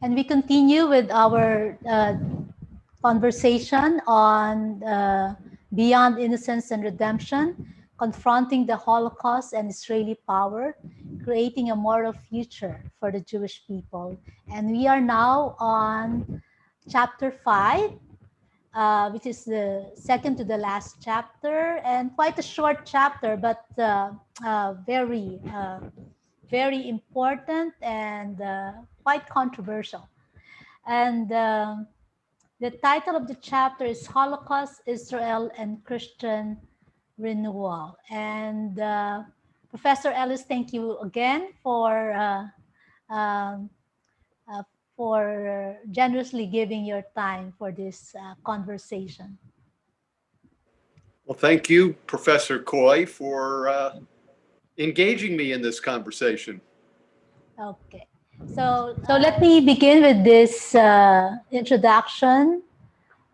And we continue with our conversation on Beyond Innocence and Redemption, Confronting the Holocaust and Israeli Power, Creating a Moral Future for the Jewish People. And we are now on chapter 5, which is the second to the last chapter, and quite a short chapter, but very, very important and quite controversial. And the title of the chapter is Holocaust, Israel, and Christian Renewal. And Professor Ellis, thank you again um, for generously giving your time for this conversation. Well, thank you, Professor Coy, for engaging me in this conversation. Okay. So let me begin with this introduction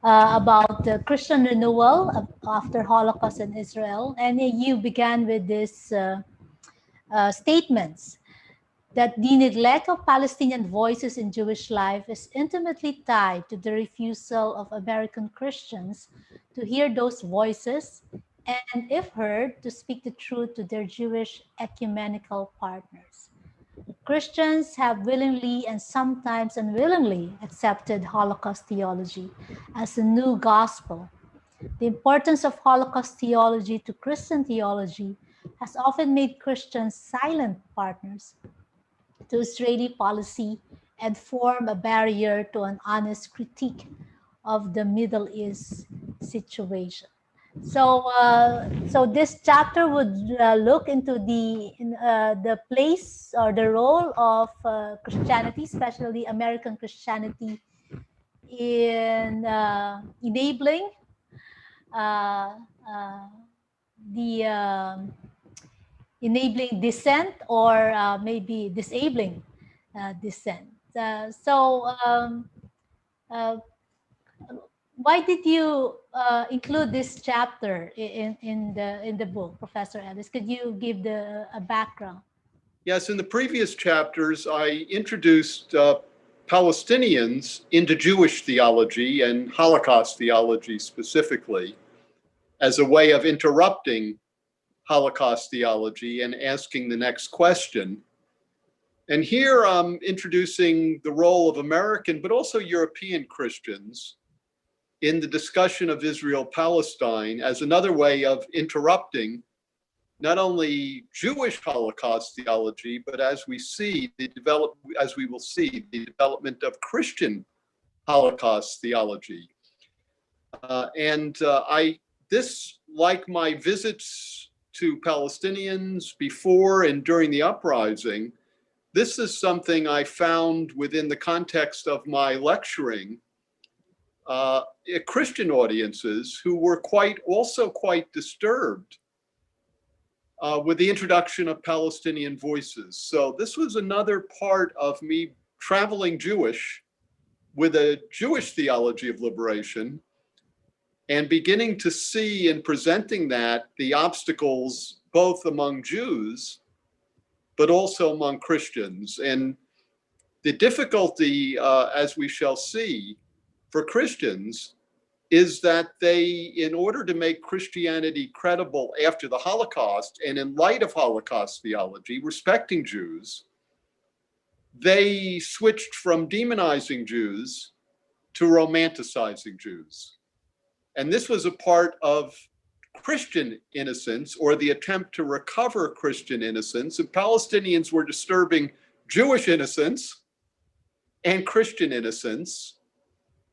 about the Christian renewal after Holocaust in Israel. And you began with this statements that the neglect of Palestinian voices in Jewish life is intimately tied to the refusal of American Christians to hear those voices and, if heard, to speak the truth to their Jewish ecumenical partners. Christians have willingly and sometimes unwillingly accepted Holocaust theology as a new gospel. The importance of Holocaust theology to Christian theology has often made Christians silent partners to Israeli policy and form a barrier to an honest critique of the Middle East situation. So this chapter would look into the place or the role of Christianity, especially American Christianity, in enabling uh, uh, the enabling dissent or maybe disabling dissent. Uh, why did you include this chapter in the book, Professor Ellis? Could you give a background? Yes, in the previous chapters, I introduced Palestinians into Jewish theology and Holocaust theology specifically as a way of interrupting Holocaust theology and asking the next question. And here I'm introducing the role of American, but also European Christians in the discussion of Israel-Palestine as another way of interrupting not only Jewish Holocaust theology, but as we will see, the development of Christian Holocaust theology. This, like my visits to Palestinians before and during the uprising, this is something I found within the context of my lecturing Christian audiences who were also quite disturbed with the introduction of Palestinian voices. So this was another part of me traveling Jewish with a Jewish theology of liberation and beginning to see in presenting that the obstacles both among Jews, but also among Christians. And the difficulty, as we shall see, for Christians is that they, in order to make Christianity credible after the Holocaust and in light of Holocaust theology, respecting Jews, they switched from demonizing Jews to romanticizing Jews. And this was a part of Christian innocence, or the attempt to recover Christian innocence. And Palestinians were disturbing Jewish innocence and Christian innocence.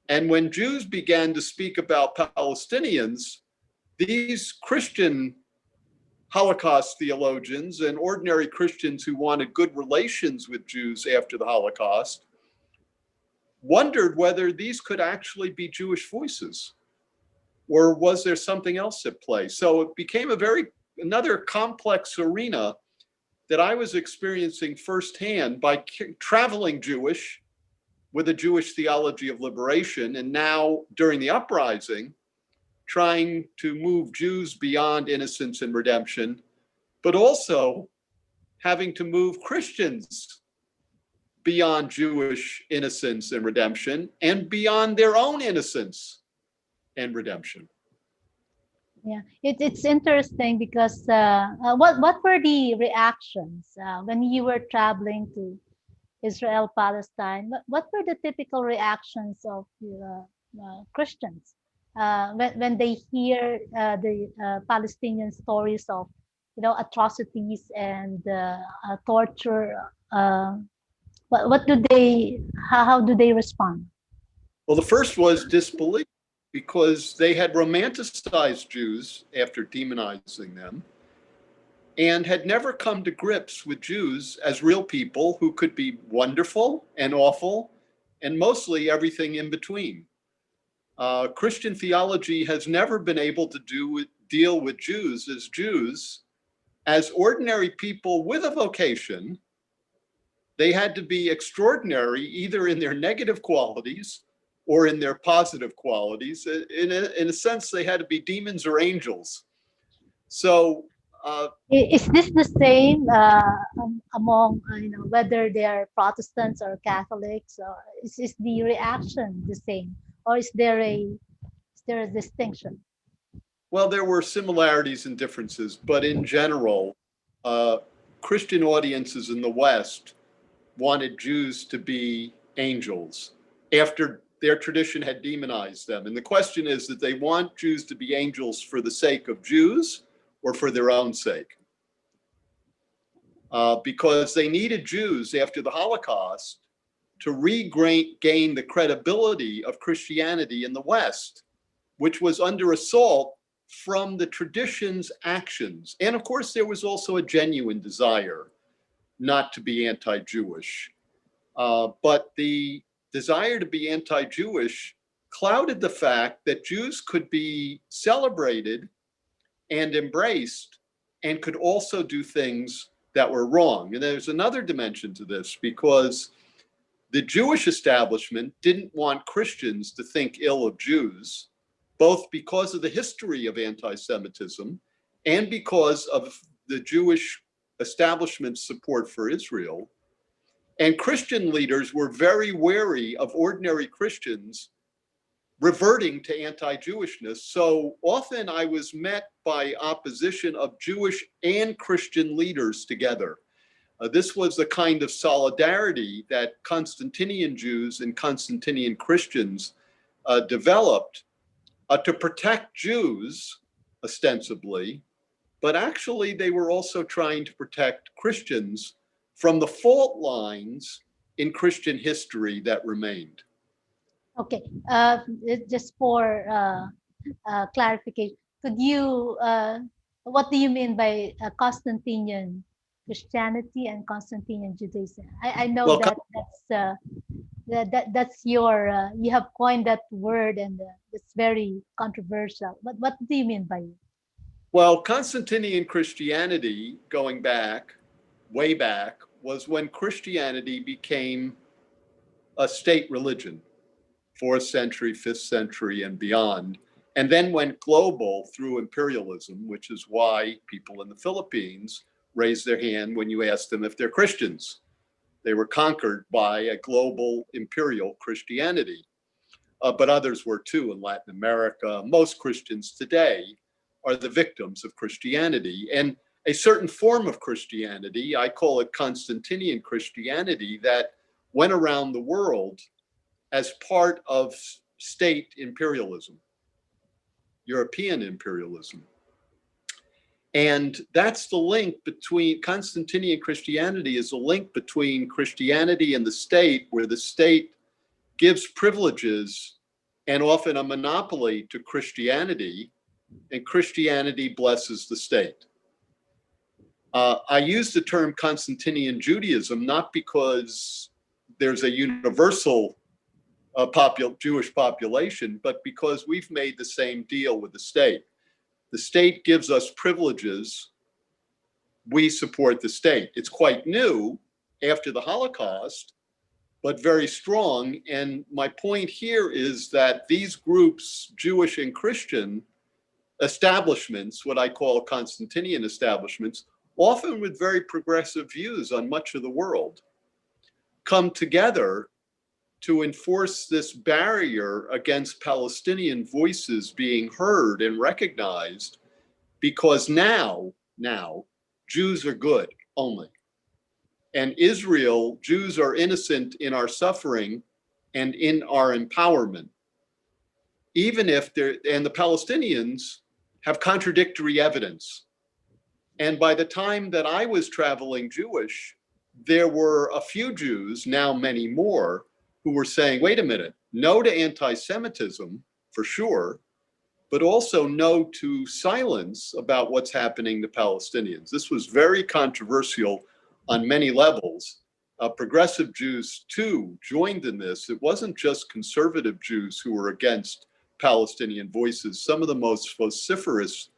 And when Jews began to speak about Palestinians, these Christian Holocaust theologians and ordinary Christians who wanted good relations with Jews after the Holocaust wondered whether these could actually be Jewish voices, or was there something else at play? So it became another complex arena that I was experiencing firsthand by traveling Jewish with a Jewish theology of liberation, and now during the uprising, trying to move Jews beyond innocence and redemption, but also having to move Christians beyond Jewish innocence and redemption, and beyond their own innocence and redemption. Yeah, it's interesting because what were the reactions when you were traveling to Israel, Palestine? What were the typical reactions of Christians when they hear the Palestinian stories of, atrocities and torture? What do they? How do they respond? Well, the first was disbelief, because they had romanticized Jews after demonizing them and had never come to grips with Jews as real people who could be wonderful and awful and mostly everything in between. Christian theology has never been able to deal with Jews as ordinary people with a vocation. They had to be extraordinary either in their negative qualities or in their positive qualities. In a sense, they had to be demons or angels. So Is this the same among whether they are Protestants or Catholics? Or is the reaction the same, or is there a distinction? well, there were similarities and differences, but in general, uh, Christian audiences in the West wanted Jews to be angels after their tradition had demonized them. And the question is that they want Jews to be angels for the sake of Jews or for their own sake. Because they needed Jews after the Holocaust to regain the credibility of Christianity in the West, which was under assault from the tradition's actions. And of course, there was also a genuine desire not to be anti-Jewish. But the desire to be anti-Jewish clouded the fact that Jews could be celebrated and embraced and could also do things that were wrong. And there's another dimension to this, because the Jewish establishment didn't want Christians to think ill of Jews, both because of the history of anti-Semitism and because of the Jewish establishment's support for Israel. And Christian leaders were very wary of ordinary Christians reverting to anti-Jewishness. So often I was met by opposition of Jewish and Christian leaders together. This was the kind of solidarity that Constantinian Jews and Constantinian Christians developed to protect Jews, ostensibly, but actually they were also trying to protect Christians from the fault lines in Christian history that remained. Okay, just for clarification, could you what do you mean by Constantinian Christianity and Constantinian Judaism? I know Well, that that's your you have coined that word, and it's very controversial. But what do you mean by it? well, Constantinian Christianity, going back, way back, was when Christianity became a state religion, 4th century, 5th century, and beyond, and then went global through imperialism, which is why people in the Philippines raise their hand when you ask them if they're Christians. They were conquered by a global imperial Christianity, but others were too in Latin America. Most Christians today are the victims of Christianity. And a certain form of Christianity, I call it Constantinian Christianity, that went around the world as part of state imperialism, European imperialism. And that's the link between Constantinian Christianity is a link between Christianity and the state, where the state gives privileges and often a monopoly to Christianity, and Christianity blesses the state. I use the term Constantinian Judaism not because there's a universal Jewish population, but because we've made the same deal with the state. The state gives us privileges, we support the state. It's quite new after the Holocaust, but very strong. And my point here is that these groups, Jewish and Christian establishments, what I call Constantinian establishments, often with very progressive views on much of the world, come together to enforce this barrier against Palestinian voices being heard and recognized, because now, Jews are good only. And Israel, Jews are innocent in our suffering and in our empowerment. Even if and the Palestinians have contradictory evidence. And by the time that I was traveling Jewish, there were a few Jews, now many more, who were saying, wait a minute, no to anti-Semitism, for sure, but also no to silence about what's happening to Palestinians. This was very controversial on many levels. Progressive Jews, too, joined in this. It wasn't just conservative Jews who were against Palestinian voices. Some of the most vociferous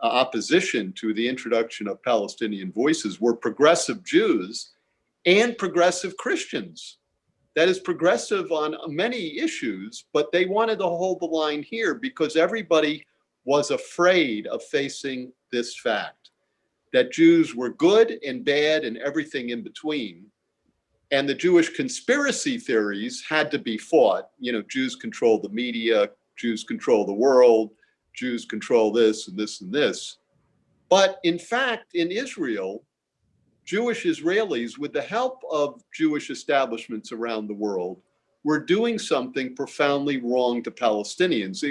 opposition to the introduction of Palestinian voices were progressive Jews and progressive Christians. That is, progressive on many issues, but they wanted to hold the line here because everybody was afraid of facing this fact that Jews were good and bad and everything in between. And the Jewish conspiracy theories had to be fought. You know, Jews control the media, Jews control the world, Jews control this and this and this. But in fact, in Israel, Jewish Israelis, with the help of Jewish establishments around the world, were doing something profoundly wrong to Palestinians.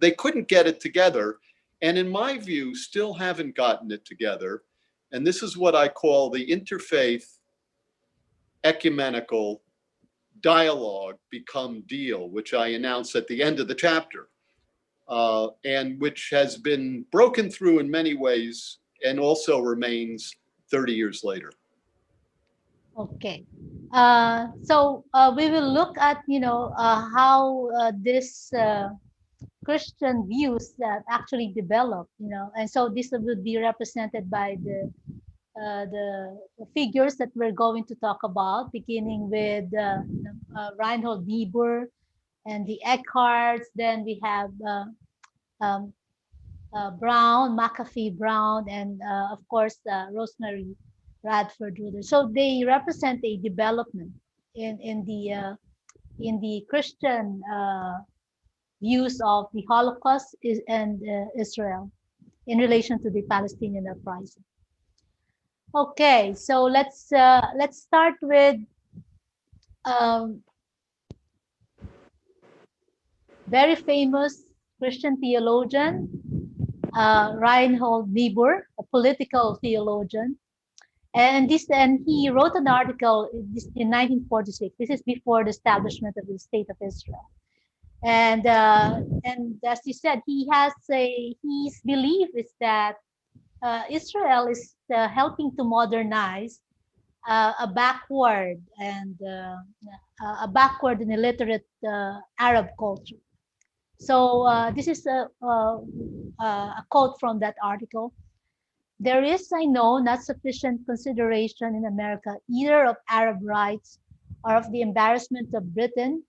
They couldn't get it together, and in my view, still haven't gotten it together. And this is what I call the interfaith ecumenical dialogue become deal, which I announce at the end of the chapter, and which has been broken through in many ways and also remains 30 years later. Okay. So we will look at, how this Christian views that actually develop, and so this would be represented by the figures that we're going to talk about, beginning with Reinhold Niebuhr and the Eckharts. Then we have um, Brown, McAfee Brown, and of course Rosemary Radford Ruether. So they represent a development in the Christian views of the Holocaust and Israel in relation to the Palestinian Uprising. Okay, so let's start with very famous Christian theologian Reinhold Niebuhr, a political theologian, and he wrote an article in 1946. This is before the establishment of the State of Israel, and as you said, his belief is that Israel is helping to modernize a backward and illiterate Arab culture. So this is a quote from that article. There is, I know, not sufficient consideration in America either of Arab rights or of the embarrassment of Britain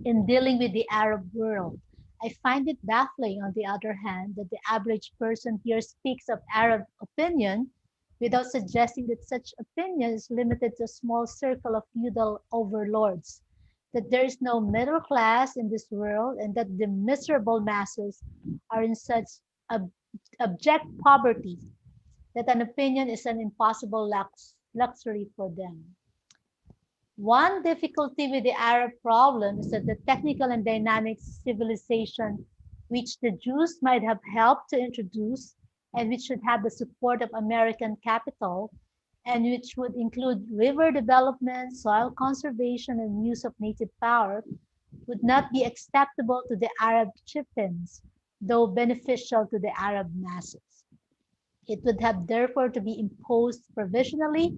in dealing with the Arab world. I find it baffling, on the other hand, that the average person here speaks of Arab opinion without suggesting that such opinion is limited to a small circle of feudal overlords, that there is no middle class in this world, and that the miserable masses are in such abject poverty that an opinion is an impossible luxury for them. One difficulty with the Arab problem is that the technical and dynamic civilization which the Jews might have helped to introduce and which should have the support of American capital and which would include river development, soil conservation, and use of native power, would not be acceptable to the Arab chieftains, though beneficial to the Arab masses. It would have therefore to be imposed provisionally,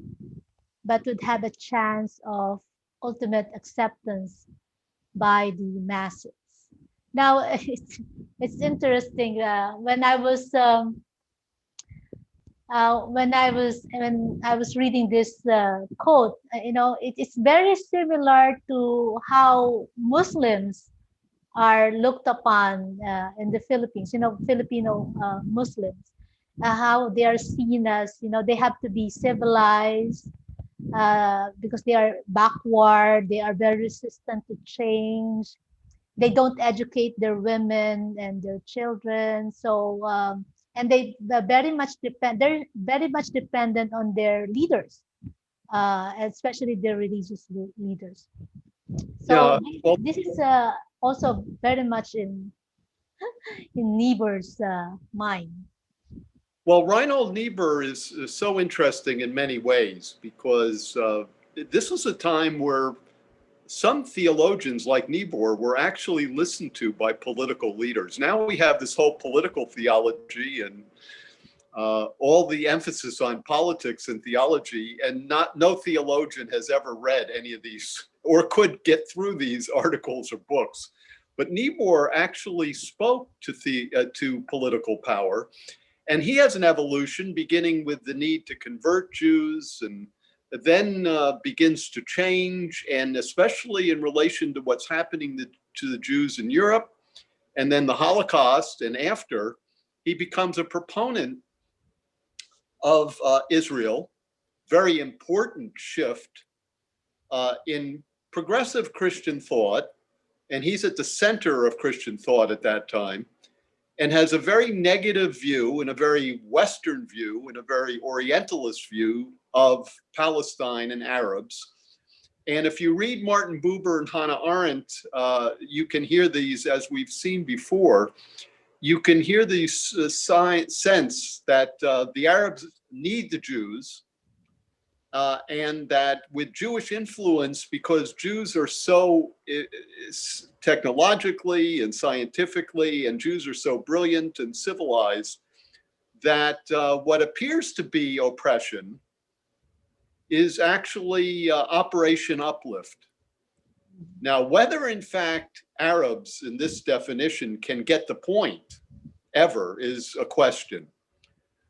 but would have a chance of ultimate acceptance by the masses. Now, it's interesting. When I was reading this quote, it's very similar to how Muslims are looked upon in the Philippines. Filipino Muslims, how they are seen as, they have to be civilized, because they are backward, they are very resistant to change. They don't educate their women and their children. So and they're very much dependent on their leaders, especially their religious leaders. So Yeah, well, this is also very much in Niebuhr's mind. well, Reinhold Niebuhr is so interesting in many ways because this was a time where some theologians like Niebuhr were actually listened to by political leaders. Now we have this whole political theology and all the emphasis on politics and theology, and no theologian has ever read any of these or could get through these articles or books. But Niebuhr actually spoke to political power, and he has an evolution beginning with the need to convert Jews, and then begins to change, and especially in relation to what's happening to the Jews in Europe, and then the Holocaust, and after, he becomes a proponent of Israel. Very important shift in progressive Christian thought, and he's at the center of Christian thought at that time, and has a very negative view and a very Western view and a very Orientalist view of Palestine and Arabs. And if you read Martin Buber and Hannah Arendt, you can hear these, as we've seen before, you can hear the sense that the Arabs need the Jews, and that with Jewish influence, because Jews are so technologically and scientifically, and Jews are so brilliant and civilized, that what appears to be oppression is actually Operation Uplift. Now, whether in fact Arabs in this definition can get the point ever is a question.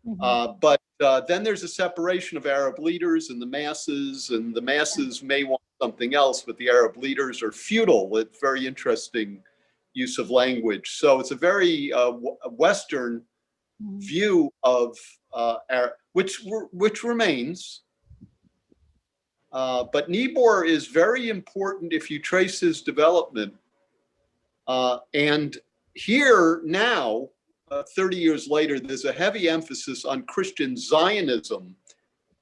But then there's a separation of Arab leaders and the masses may want something else, but the Arab leaders are feudal. It's very interesting use of language. So it's a very Western view of Arab, which remains. But Niebuhr is very important if you trace his development. And here now, 30 years later, there's a heavy emphasis on Christian Zionism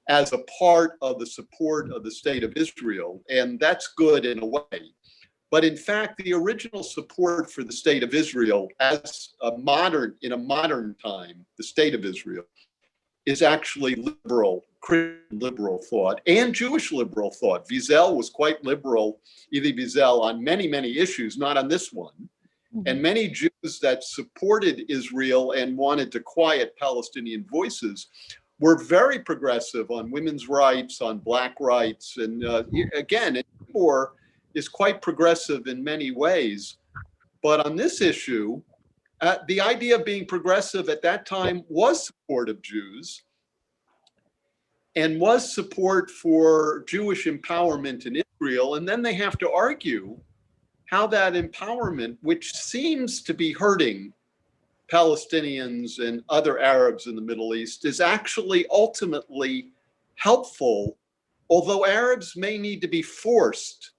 as a part of the support of the state of Israel. And that's good in a way. But in fact, the original support for the state of Israel as in a modern time, the state of Israel, is actually liberal, Christian liberal thought and Jewish liberal thought. Wiesel was quite liberal, Elie Wiesel, on many, many issues, not on this one. And many Jews that supported Israel and wanted to quiet Palestinian voices were very progressive on women's rights, on Black rights. And again, Niebuhr is quite progressive in many ways. But on this issue, the idea of being progressive at that time was support of Jews and was support for Jewish empowerment in Israel. And then they have to argue how that empowerment, which seems to be hurting Palestinians and other Arabs in the Middle East, is actually ultimately helpful, although Arabs may need to be forced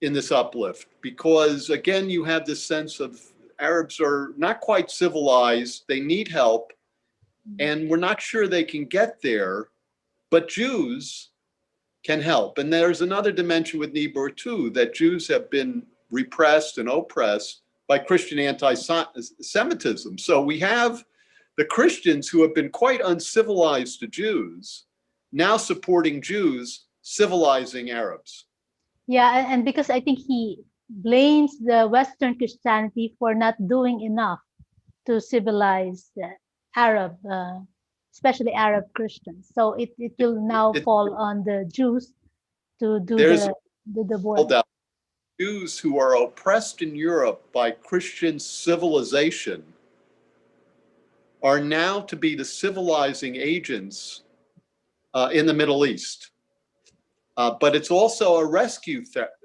in this uplift, because again, you have this sense of Arabs are not quite civilized, they need help, and we're not sure they can get there, but Jews can help. And there's another dimension with Niebuhr too, that Jews have been repressed and oppressed by Christian anti-Semitism. So we have the Christians who have been quite uncivilized to Jews, now supporting Jews, civilizing Arabs. Yeah, and because I think he blames the Western Christianity for not doing enough to civilize Arab, especially Arab Christians. So it will now fall on the Jews to do the work. Jews who are oppressed in Europe by Christian civilization are now to be the civilizing agents in the Middle East. But it's also a rescue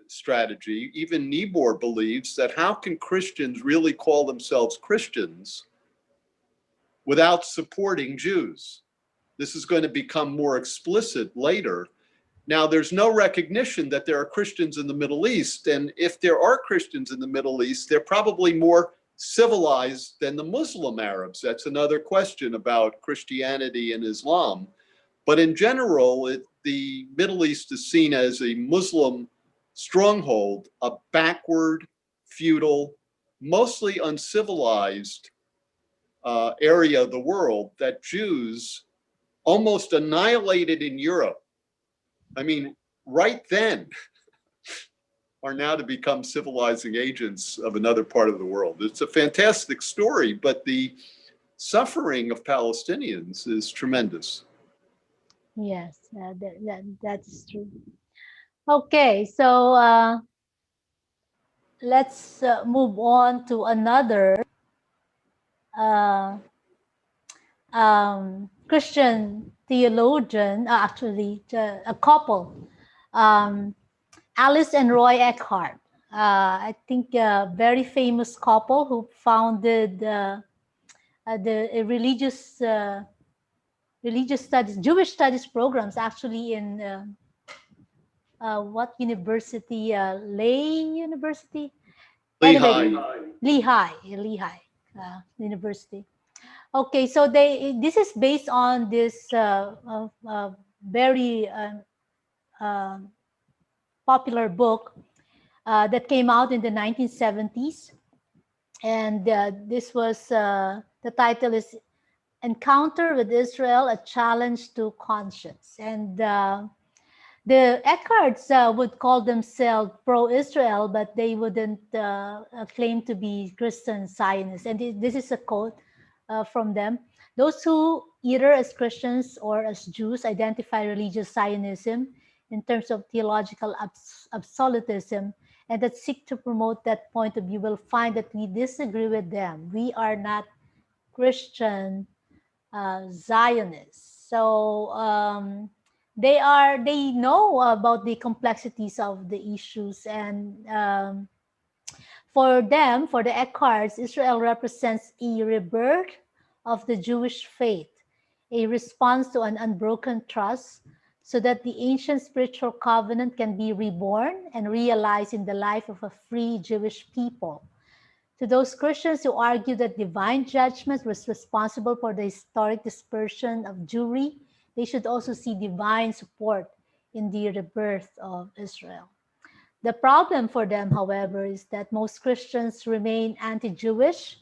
strategy. Even Niebuhr believes that how can Christians really call themselves Christians without supporting Jews? This is going to become more explicit later. Now, there's no recognition that there are Christians in the Middle East. And if there are Christians in the Middle East, they're probably more civilized than the Muslim Arabs. That's another question about Christianity and Islam. But in general, the Middle East is seen as a Muslim stronghold, a backward, feudal, mostly uncivilized area of the world that Jews almost annihilated in Europe. I mean, right then, are now to become civilizing agents of another part of the world. It's a fantastic story, but the suffering of Palestinians is tremendous. Yes, that's true. Okay, so let's move on to another uh, Christian theologian, actually, a couple, Alice and Roy Eckhart. I think a very famous couple who founded the religious studies, Jewish studies programs, actually in what university? Lay University. Anyway, Lehigh University. Okay, so this is based on this very popular book that came out in the 1970s, and this was the title is Encounter with Israel: A Challenge to Conscience. And the Eckharts would call themselves pro-Israel, but they wouldn't claim to be Christian Zionists. And this is a quote from them. Those who, either as Christians or as Jews, identify religious Zionism in terms of theological absolutism and that seek to promote that point of view will find that we disagree with them. We are not Christian Zionists. So they know about the complexities of the issues, and for them, for the Eckharts, Israel represents a rebirth of the Jewish faith, a response to an unbroken trust, so that the ancient spiritual covenant can be reborn and realized in the life of a free Jewish people. To those Christians who argue that divine judgment was responsible for the historic dispersion of Jewry, they should also see divine support in the rebirth of Israel. The problem for them, however, is that most Christians remain anti-Jewish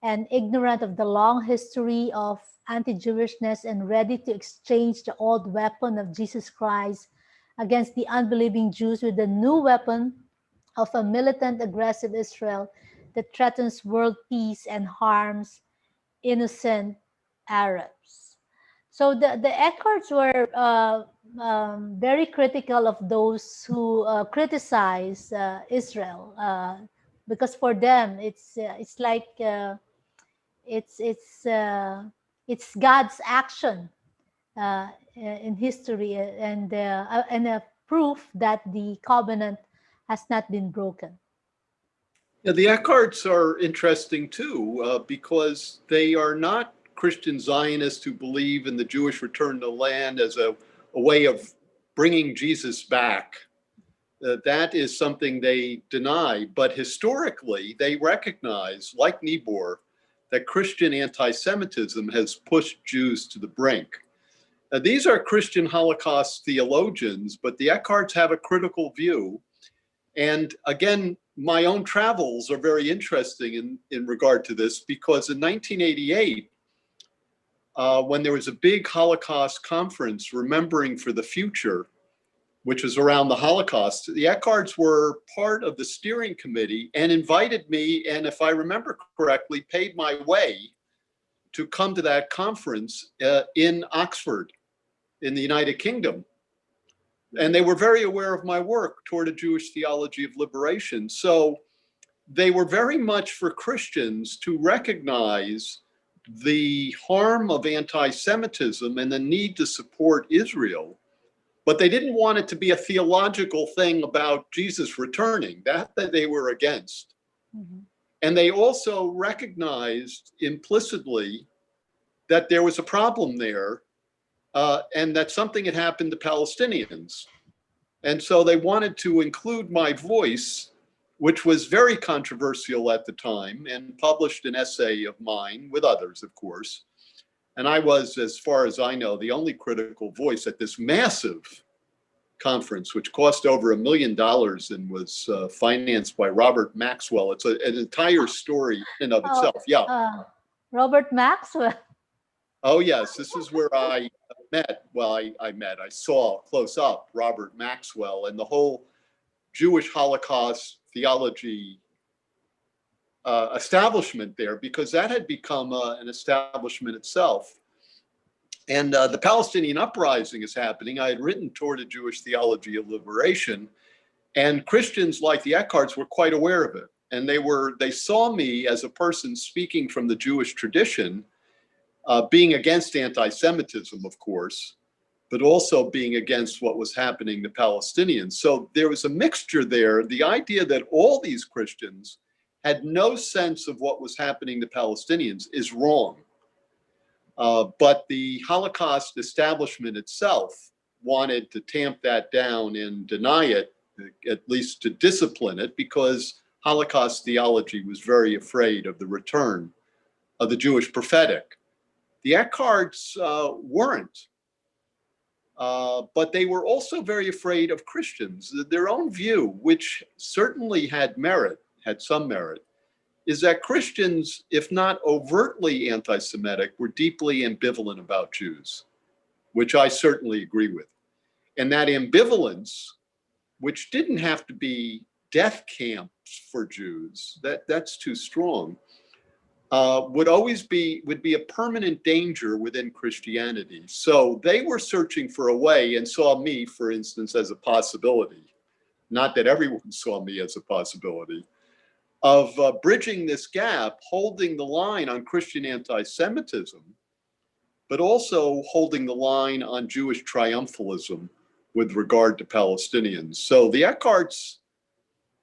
and ignorant of the long history of anti-Jewishness and ready to exchange the old weapon of Jesus Christ against the unbelieving Jews with the new weapon of a militant, aggressive Israel that threatens world peace and harms innocent Arabs. So the Eckharts were very critical of those who criticize Israel, because for them it's like it's it's uh, it's God's action in history, and a proof that the covenant has not been broken. Yeah, the Eckharts are interesting too, because they are not Christian Zionists who believe in the Jewish return to the land as a way of bringing Jesus back. That is something they deny. But historically, they recognize, like Niebuhr, that Christian anti-Semitism has pushed Jews to the brink. These are Christian Holocaust theologians, but the Eckharts have a critical view. And again, my own travels are very interesting in regard to this, because in 1988, when there was a big Holocaust conference, Remembering for the Future, which was around the Holocaust, the Eckharts were part of the steering committee and invited me, and if I remember correctly, paid my way to come to that conference in Oxford, in the United Kingdom. And they were very aware of my work toward a Jewish theology of liberation. So they were very much for Christians to recognize the harm of anti-Semitism and the need to support Israel. But they didn't want it to be a theological thing about Jesus returning, that they were against. Mm-hmm. And they also recognized implicitly that there was a problem there and that something had happened to Palestinians. And so they wanted to include my voice, which was very controversial at the time, and published an essay of mine with others, of course. And I was, as far as I know, the only critical voice at this massive conference, which cost over $1 million and was financed by Robert Maxwell. It's an entire story in and of Oh, itself. Yeah. Robert Maxwell. Oh, yes. This is where I met. Well, I saw close up Robert Maxwell and the whole Jewish Holocaust theology establishment there, because that had become an establishment itself. And the Palestinian Uprising is happening. I had written Toward a Jewish Theology of Liberation, and Christians like the Eckharts were quite aware of it. And they saw me as a person speaking from the Jewish tradition, being against anti-Semitism, of course, but also being against what was happening to Palestinians. So there was a mixture there. The idea that all these Christians had no sense of what was happening to Palestinians is wrong. But the Holocaust establishment itself wanted to tamp that down and deny it, at least to discipline it, because Holocaust theology was very afraid of the return of the Jewish prophetic. The Eckharts weren't, but they were also very afraid of Christians. Their own view, which certainly had some merit, is that Christians, if not overtly anti-Semitic, were deeply ambivalent about Jews, which I certainly agree with. And that ambivalence, which didn't have to be death camps for Jews, that's too strong, would be a permanent danger within Christianity. So they were searching for a way and saw me, for instance, as a possibility. Not that everyone saw me as a possibility, of bridging this gap, holding the line on Christian anti-Semitism, but also holding the line on Jewish triumphalism with regard to Palestinians. So the Eckharts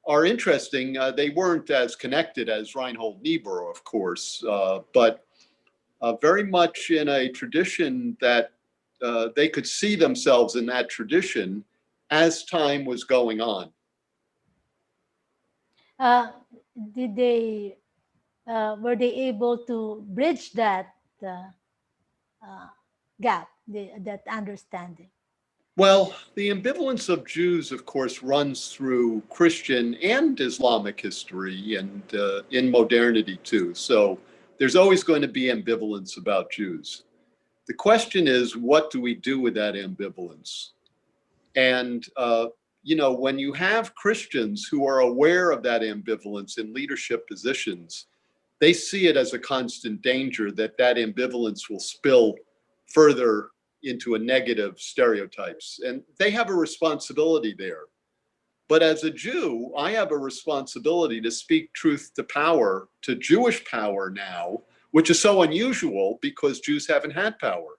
are interesting. They weren't as connected as Reinhold Niebuhr, of course, but very much in a tradition that they could see themselves in that tradition as time was going on. Uh, did they were they able to bridge that uh, gap, that understanding? Well, the ambivalence of Jews, of course, runs through Christian and Islamic history and in modernity too. So there's always going to be ambivalence about Jews. The question is, what do we do with that ambivalence? And, when you have Christians who are aware of that ambivalence in leadership positions, they see it as a constant danger that that ambivalence will spill further into a negative stereotypes. And they have a responsibility there. But as a Jew, I have a responsibility to speak truth to power, to Jewish power now, which is so unusual because Jews haven't had power.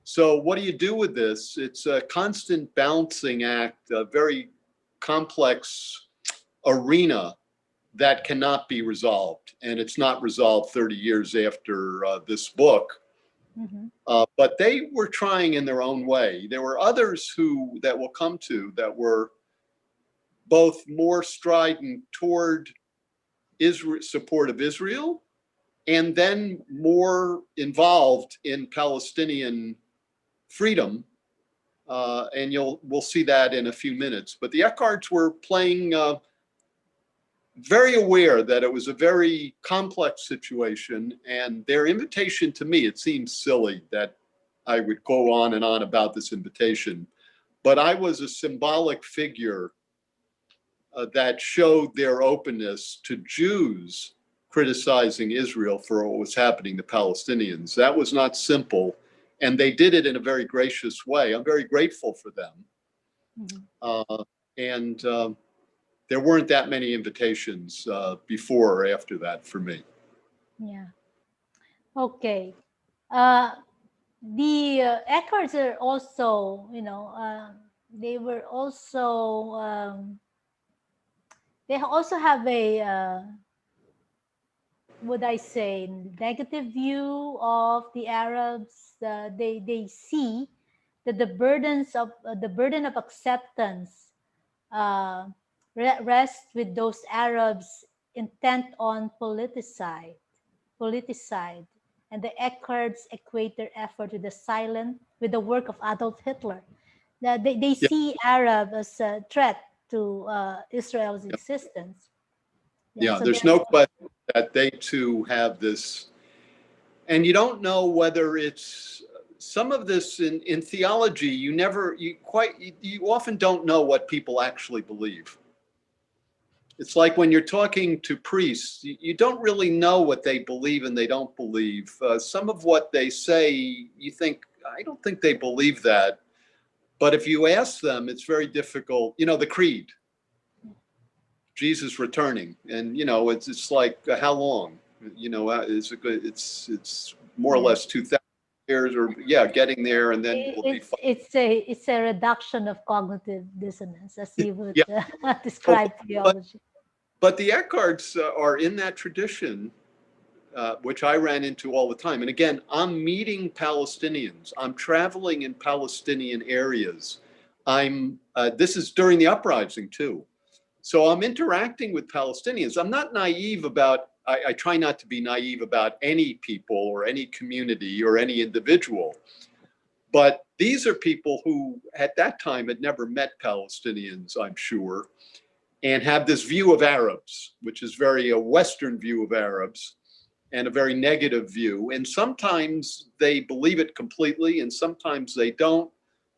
So what do you do with this? It's a constant balancing act, a very complex arena that cannot be resolved. And it's not resolved 30 years after this book. Mm-hmm. But they were trying in their own way. There were others that will come to that were both more strident toward Israel, support of Israel, and then more involved in Palestinian freedom. And we'll see that in a few minutes. But the Eckharts were playing very aware that it was a very complex situation, and their invitation to me, it seems silly that I would go on and on about this invitation, but I was a symbolic figure that showed their openness to Jews criticizing Israel for what was happening to Palestinians. That was not simple, and they did it in a very gracious way. I'm very grateful for them. Mm-hmm. And there weren't that many invitations before or after that for me. Yeah. Okay. The Eckharts are also, they were also, they also have a would I say, negative view of the Arabs. They see that the burden of acceptance uh, rests with those Arabs intent on politicide, and the Eckhardt's equator effort with the work of Adolf Hitler. They Yeah, see Arab as a threat to Israel's yeah, existence. Yeah, yeah. so There's they're no question that they too have this, and you don't know whether it's some of this in theology. You often don't know what people actually believe. It's like when you're talking to priests, you don't really know what they believe and they don't believe. Some of what they say, you think, I don't think they believe that. But if you ask them, it's very difficult. You know, the creed, Jesus returning, and it's like how long? It's more or yeah. less 2,000 years, or yeah, getting there, and then we'll be It's fine. it's a reduction of cognitive dissonance, as you would Yeah, describe okay, but theology. but the Eckharts are in that tradition, which I ran into all the time. And again, I'm meeting Palestinians. I'm traveling in Palestinian areas. This is during the uprising too. So I'm interacting with Palestinians. I'm not naive about, I try not to be naive about any people or any community or any individual. But these are people who at that time had never met Palestinians, I'm sure, and have this view of Arabs, which is very a Western view of Arabs and a very negative view. And sometimes they believe it completely and sometimes they don't.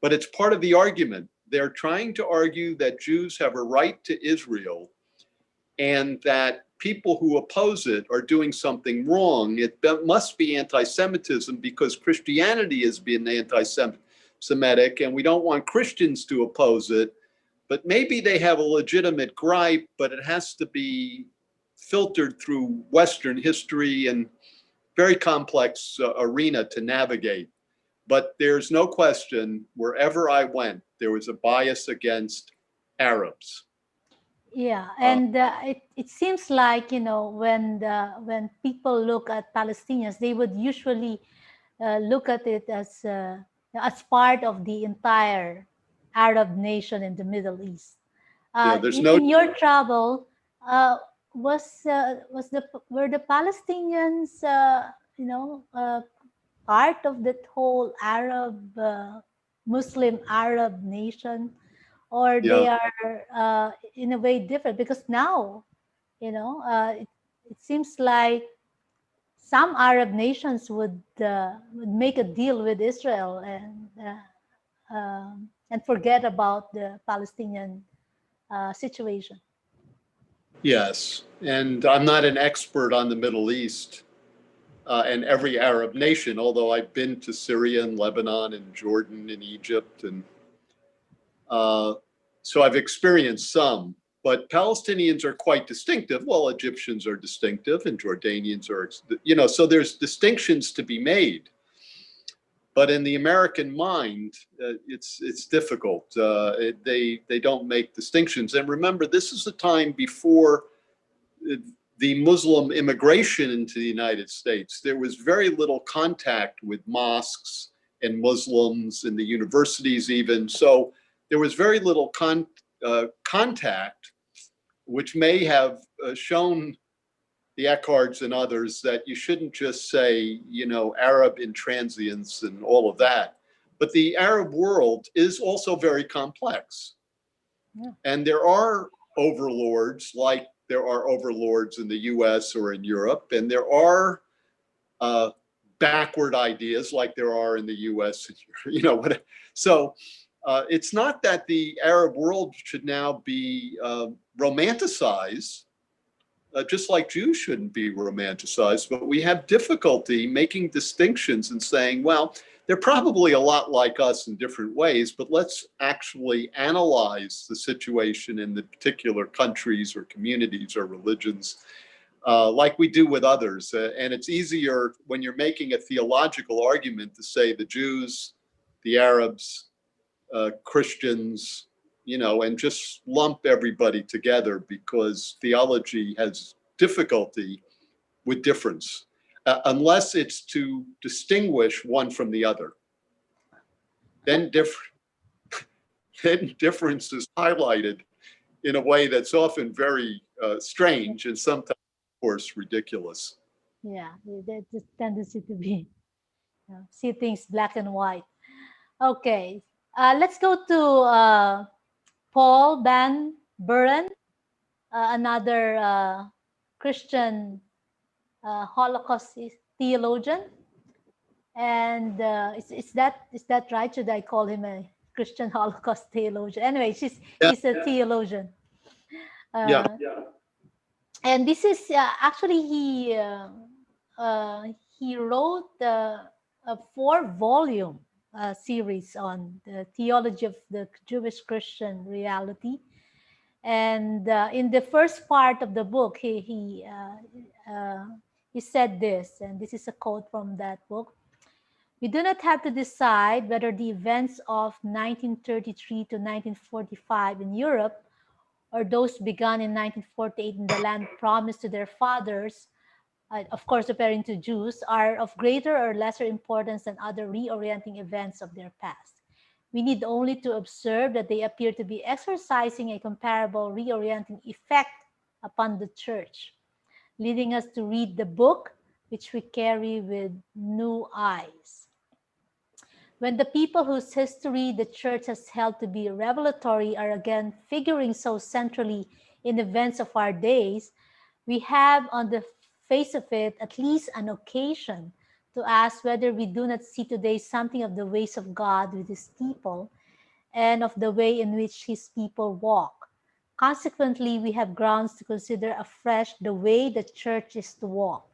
But it's part of the argument. They're trying to argue that Jews have a right to Israel and that people who oppose it are doing something wrong. It must be anti-Semitism because Christianity has been anti-Semitic and we don't want Christians to oppose it. But maybe they have a legitimate gripe, but it has to be filtered through Western history and very complex arena to navigate. But there's no question, wherever I went, there was a bias against Arabs. Yeah, Uh, and it seems like, when people look at Palestinians, they would usually look at it as part of the entire Arab nation in the Middle East. yeah, there's no, In your travel, uh, was the were the Palestinians, part of that whole Muslim Arab nation, or they yeah, are in a way different? Because now, it seems like some Arab nations would make a deal with Israel and forget about the Palestinian situation. yes. And I'm not an expert on the Middle East and every Arab nation, although I've been to Syria and Lebanon and Jordan and Egypt. And uh, so I've experienced some. But Palestinians are quite distinctive. Well, Egyptians are distinctive and Jordanians are, so there's distinctions to be made. But in the American mind, it's difficult. They don't make distinctions. And remember, this is the time before the Muslim immigration into the United States. There was very little contact with mosques and Muslims in the universities, even. So there was very little contact, which may have shown the Eckharts and others that you shouldn't just say, Arab intransience and all of that. But the Arab world is also very complex. Yeah. And there are overlords, like there are overlords in the US or in Europe, and there are uh, backward ideas like there are in the US. So it's not that the Arab world should now be romanticized, just like Jews shouldn't be romanticized, but we have difficulty making distinctions and saying, well, they're probably a lot like us in different ways, but let's actually analyze the situation in the particular countries or communities or religions like we do with others. And it's easier when you're making a theological argument to say the Jews, the Arabs, Christians, and just lump everybody together because theology has difficulty with difference, unless it's to distinguish one from the other. Then difference is highlighted in a way that's often very strange and sometimes, of course, ridiculous. Yeah, there's this tendency to be see things black and white. Okay, let's go to Paul Van Buren, another Christian Holocaust theologian. And is that right? Should I call him a Christian Holocaust theologian? Anyway, Yeah, he's a theologian. yeah, And this is actually he wrote a 4-volume series on the theology of the Jewish Christian reality. And in the first part of the book, he said this, and this is a quote from that book: "We do not have to decide whether the events of 1933 to 1945 in Europe, or those begun in 1948 in the land promised to their fathers, of course referring to Jews, are of greater or lesser importance than other reorienting events of their past. We need only to observe that they appear to be exercising a comparable reorienting effect upon the church, leading us to read the book which we carry with new eyes. When the people whose history the church has held to be revelatory are again figuring so centrally in events of our days, we have on the face of it at least an occasion to ask whether we do not see today something of the ways of God with his people and of the way in which his people walk. Consequently, we have grounds to consider afresh the way the church is to walk.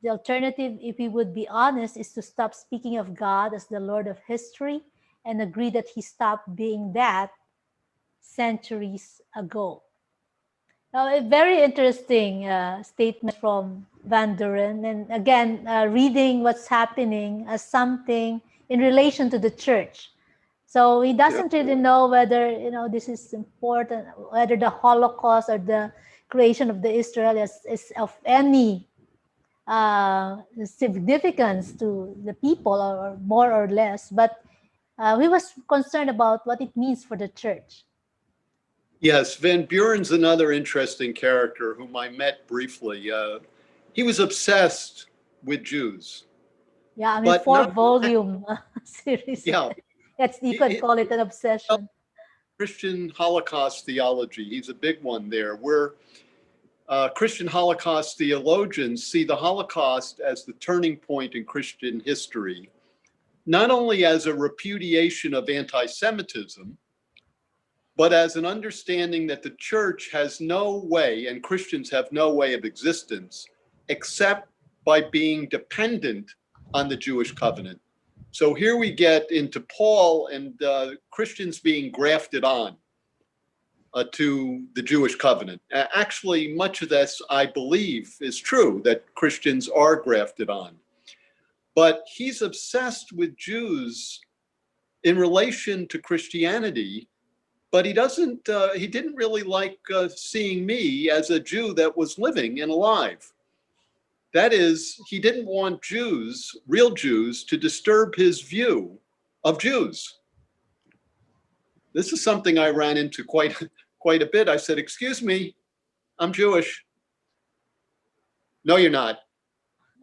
The alternative, if we would be honest, is to stop speaking of God as the Lord of history and agree that he stopped being that centuries ago." Now, a very interesting statement from Van Duren. And again, reading what's happening as something in relation to the church. So he yeah. doesn't really know whether, this is important, whether the Holocaust or the creation of the Israel is of any significance to the people, or more or less. But he was concerned about what it means for the church. Yes, Van Buren's another interesting character whom I met briefly. He was obsessed with Jews, Yeah, I mean, but four not, volume series. yeah, You could he, call it an obsession. Christian Holocaust theology. He's a big one there, where Christian Holocaust theologians see the Holocaust as the turning point in Christian history, not only as a repudiation of anti-Semitism, but as an understanding that the church has no way, and Christians have no way of existence, except by being dependent on the Jewish covenant. So here we get into Paul and Christians being grafted on to the Jewish covenant. Actually, much of this, I believe, is true, that Christians are grafted on. But he's obsessed with Jews in relation to Christianity, but he didn't really like seeing me as a Jew that was living and alive. That is, he didn't want Jews, real Jews, to disturb his view of Jews. This is something I ran into quite a bit. I said, "Excuse me, I'm Jewish." "No, you're not.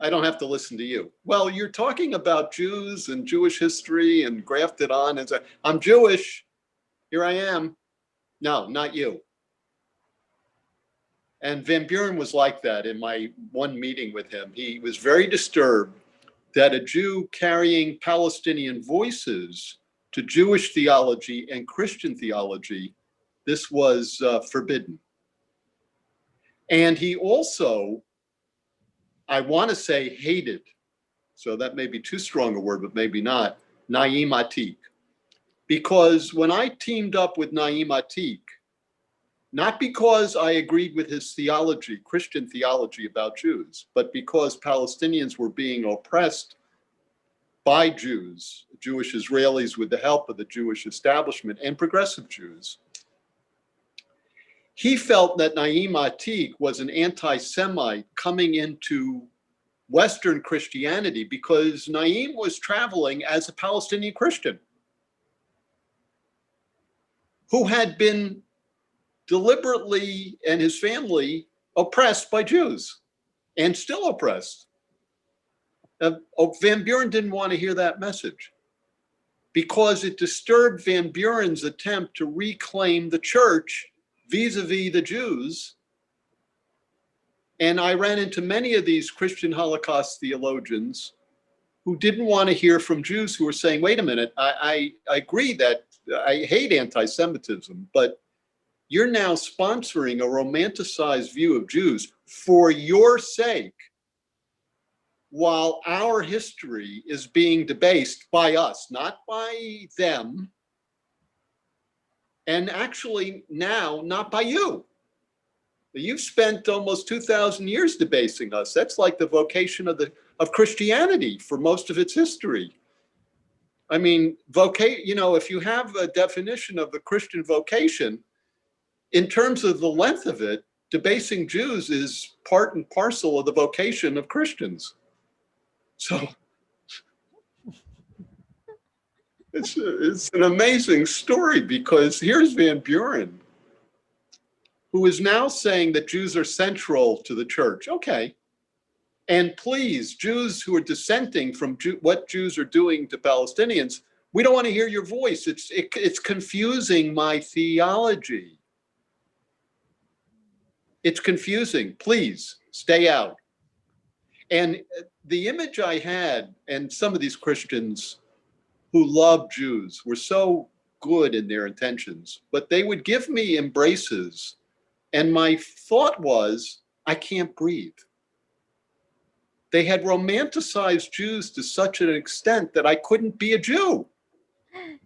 I don't have to listen to you." "Well, you're talking about Jews and Jewish history and grafted on. And I'm Jewish. Here I am." "No, not you." And Van Buren was like that in my one meeting with him. He was very disturbed that a Jew carrying Palestinian voices to Jewish theology and Christian theology, this was forbidden. And he also, I want to say, hated, so that may be too strong a word, but maybe not, Naim Atik. Because when I teamed up with Naim Atik, not because I agreed with his theology, Christian theology about Jews, but because Palestinians were being oppressed by Jews, Jewish Israelis with the help of the Jewish establishment and progressive Jews. he felt that Naim Atik was an anti-Semite coming into Western Christianity because Naim was traveling as a Palestinian Christian who had been deliberately, and his family, oppressed by Jews and still oppressed. Van Buren didn't want to hear that message because it disturbed Van Buren's attempt to reclaim the church vis-a-vis the Jews. And I ran into many of these Christian Holocaust theologians who didn't want to hear from Jews who were saying, wait a minute, I agree that I hate anti-Semitism, but you're now sponsoring a romanticized view of Jews for your sake, while our history is being debased by us, not by them, and actually now not by you. You've spent almost 2,000 years debasing us. That's like the vocation of Christianity for most of its history. I mean, if you have a definition of the Christian vocation, in terms of the length of it, debasing Jews is part and parcel of the vocation of Christians. So it's an amazing story because here's Van Buren, who is now saying that Jews are central to the church. Okay. And please, Jews who are dissenting from what Jews are doing to Palestinians, we don't want to hear your voice. It's confusing my theology. It's confusing. Please stay out. And the image I had, and some of these Christians who love Jews were so good in their intentions, but they would give me embraces. And my thought was, I can't breathe. They had romanticized Jews to such an extent that I couldn't be a Jew.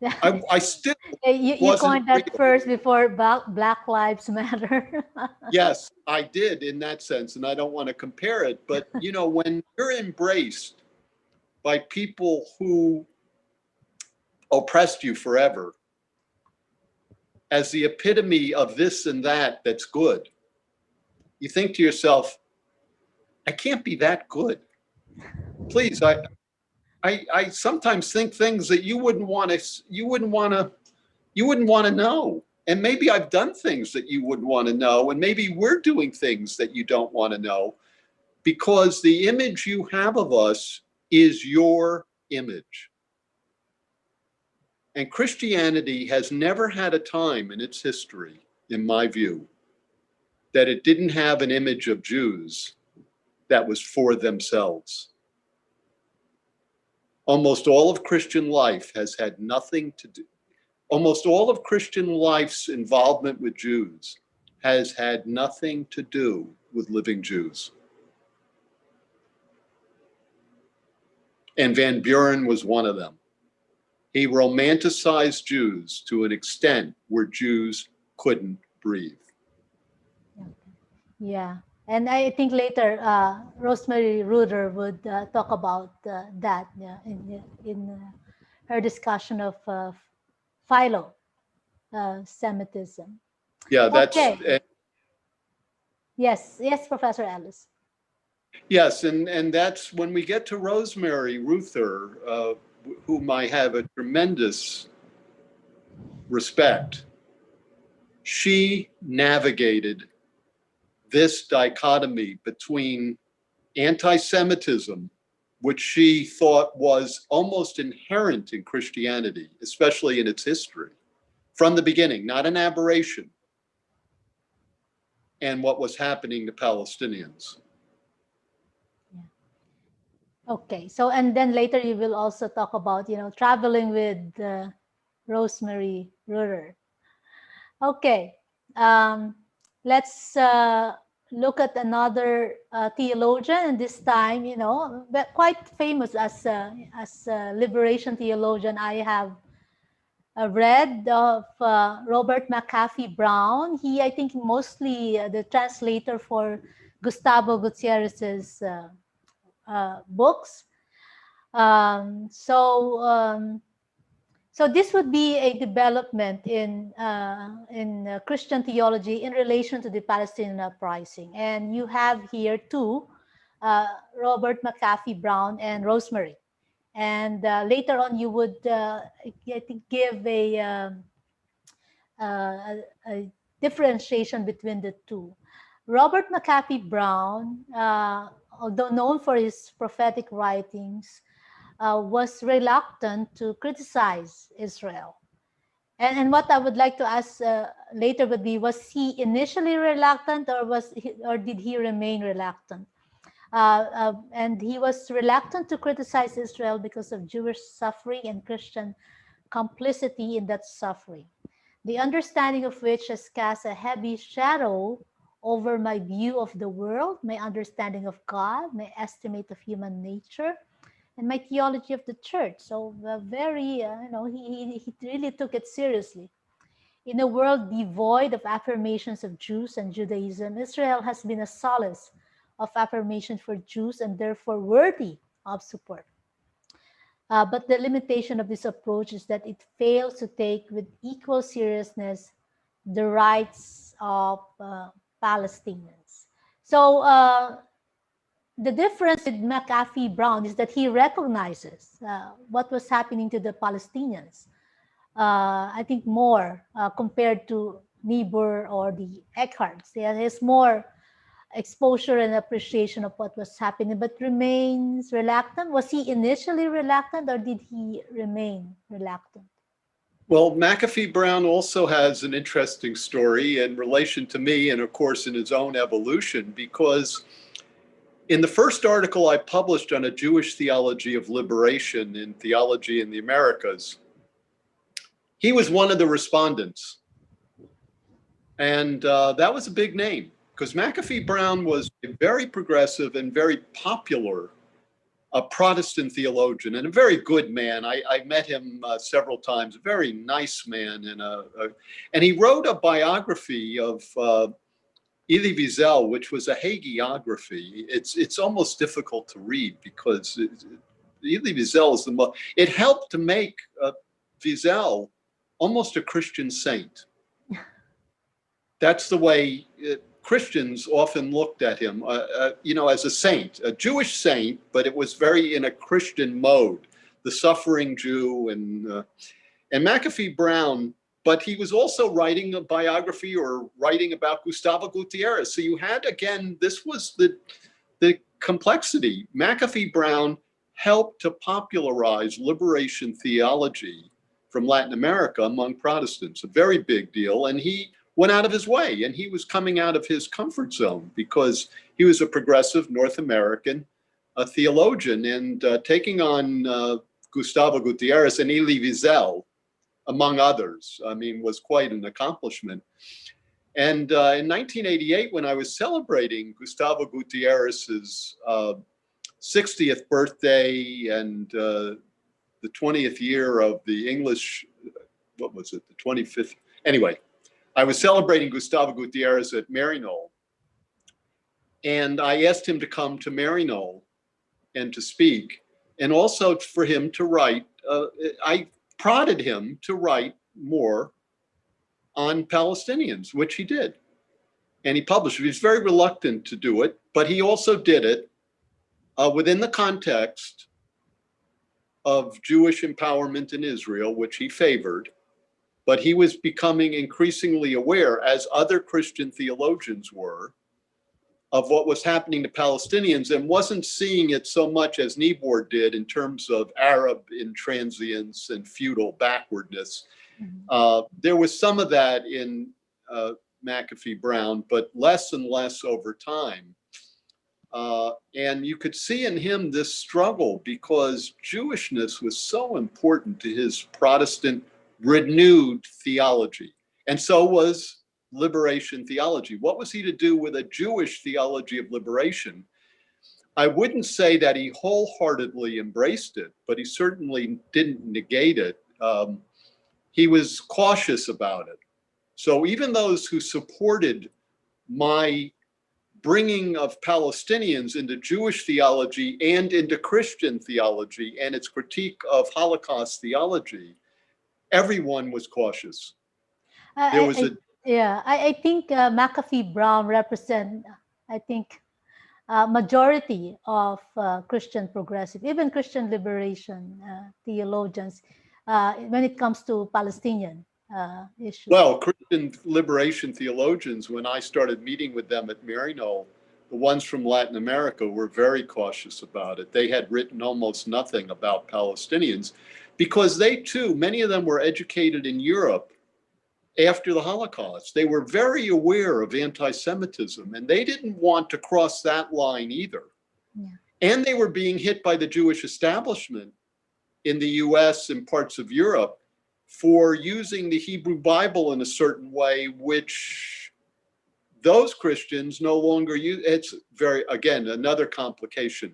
I still you coined that real. first before Black Lives Matter. Yes, I did in that sense, and I don't want to compare it. But, when you're embraced by people who oppressed you forever as the epitome of this and that that's good, you think to yourself, I can't be that good. Please, I sometimes think things that you wouldn't want to know. And maybe I've done things that you wouldn't want to know, and maybe we're doing things that you don't want to know, because the image you have of us is your image. And Christianity has never had a time in its history, in my view, that it didn't have an image of Jews that was for themselves. Almost all of Christian life has had nothing to do, almost all of Christian life's involvement with Jews has had nothing to do with living Jews. And Van Buren was one of them. He romanticized Jews to an extent where Jews couldn't breathe. Yeah. And I think later Rosemary Ruether would talk about that in her discussion of philo-Semitism. Yeah, that's okay. Yes, Professor Ellis. Yes, and that's when we get to Rosemary Ruether, whom I have a tremendous respect. She navigated this dichotomy between anti-Semitism, which she thought was almost inherent in Christianity, especially in its history, from the beginning, not an aberration, and what was happening to Palestinians. Okay, so and then later you will also talk about, traveling with Rosemary Ruether. Okay, let's look at another theologian, and this time, but quite famous as a liberation theologian. I have read of Robert McAfee Brown. He, I think, mostly the translator for Gustavo Gutierrez's books. So So this would be a development in Christian theology in relation to the Palestinian uprising. And you have here two, Robert McAfee Brown and Rosemary. And later on, you would I think give a differentiation between the two. Robert McAfee Brown, although known for his prophetic writings, was reluctant to criticize Israel. And what I would like to ask later would be: was he initially reluctant, or did he remain reluctant? And he was reluctant to criticize Israel because of Jewish suffering and Christian complicity in that suffering, the understanding of which has cast a heavy shadow over my view of the world, my understanding of God, my estimate of human nature, and my theology of the church. So he really took it seriously. In a world devoid of affirmations of Jews and Judaism, Israel has been a solace of affirmation for Jews and therefore worthy of support. But the limitation of this approach is that it fails to take with equal seriousness the rights of Palestinians. So the difference with McAfee Brown is that he recognizes what was happening to the Palestinians. I think more compared to Niebuhr or the Eckharts. There is more exposure and appreciation of what was happening, but remains reluctant. Was he initially reluctant, or did he remain reluctant? Well, McAfee Brown also has an interesting story in relation to me, and of course in his own evolution, because in the first article I published on a Jewish theology of liberation in Theology in the Americas, he was one of the respondents. And that was a big name, because McAfee Brown was a very progressive and very popular Protestant theologian, and a very good man. I met him several times, a very nice man. And he wrote a biography of Elie Wiesel, which was a hagiography. It's almost difficult to read because Elie Wiesel is it helped to make Wiesel almost a Christian saint. That's the way Christians often looked at him, as a saint, a Jewish saint, but it was very in a Christian mode, the suffering Jew. And McAfee Brown, but he was also writing a biography or writing about Gustavo Gutierrez. So you had, again, this was the complexity. McAfee Brown helped to popularize liberation theology from Latin America among Protestants, a very big deal. And he went out of his way, and he was coming out of his comfort zone because he was a progressive North American theologian, and taking on Gustavo Gutierrez and Elie Wiesel, among others, was quite an accomplishment. And in 1988, when I was celebrating Gustavo Gutierrez's 60th birthday and the 20th year of the English, what was it, the 25th? Anyway, I was celebrating Gustavo Gutierrez at Maryknoll, and I asked him to come to Maryknoll and to speak, and also for him to write. I prodded him to write more on Palestinians, which he did. And he published it. He was very reluctant to do it, but he also did it within the context of Jewish empowerment in Israel, which he favored. But he was becoming increasingly aware, as other Christian theologians were, of what was happening to Palestinians, and wasn't seeing it so much as Niebuhr did in terms of Arab intransience and feudal backwardness. Mm-hmm. There was some of that in McAfee Brown, but less and less over time. And you could see in him this struggle because Jewishness was so important to his Protestant renewed theology. And so was liberation theology. What was he to do with a Jewish theology of liberation? I wouldn't say that he wholeheartedly embraced it, but he certainly didn't negate it. He was cautious about it. So even those who supported my bringing of Palestinians into Jewish theology and into Christian theology and its critique of Holocaust theology, everyone was cautious. There I, was I, a yeah, I think McAfee Brown represent, I think, majority of Christian progressive, even Christian liberation theologians, when it comes to Palestinian issue. well, Christian liberation theologians, when I started meeting with them at Maryknoll, the ones from Latin America were very cautious about it. They had written almost nothing about Palestinians because they too, many of them were educated in Europe after the Holocaust. They were very aware of anti-Semitism, and they didn't want to cross that line either. Yeah. And they were being hit by the Jewish establishment in the US and parts of Europe for using the Hebrew Bible in a certain way, which those Christians no longer use. It's very, again, another complication.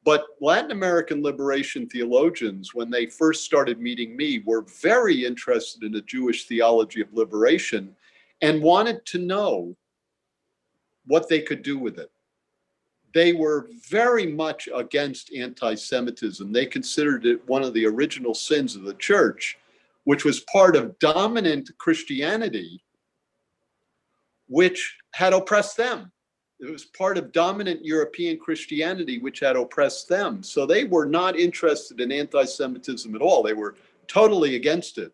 But Latin American liberation theologians, when they first started meeting me, were very interested in the Jewish theology of liberation and wanted to know what they could do with it. They were very much against anti-Semitism. They considered it one of the original sins of the church, which was part of dominant Christianity, which had oppressed them. It was part of dominant European Christianity, which had oppressed them. So they were not interested in anti-Semitism at all. They were totally against it.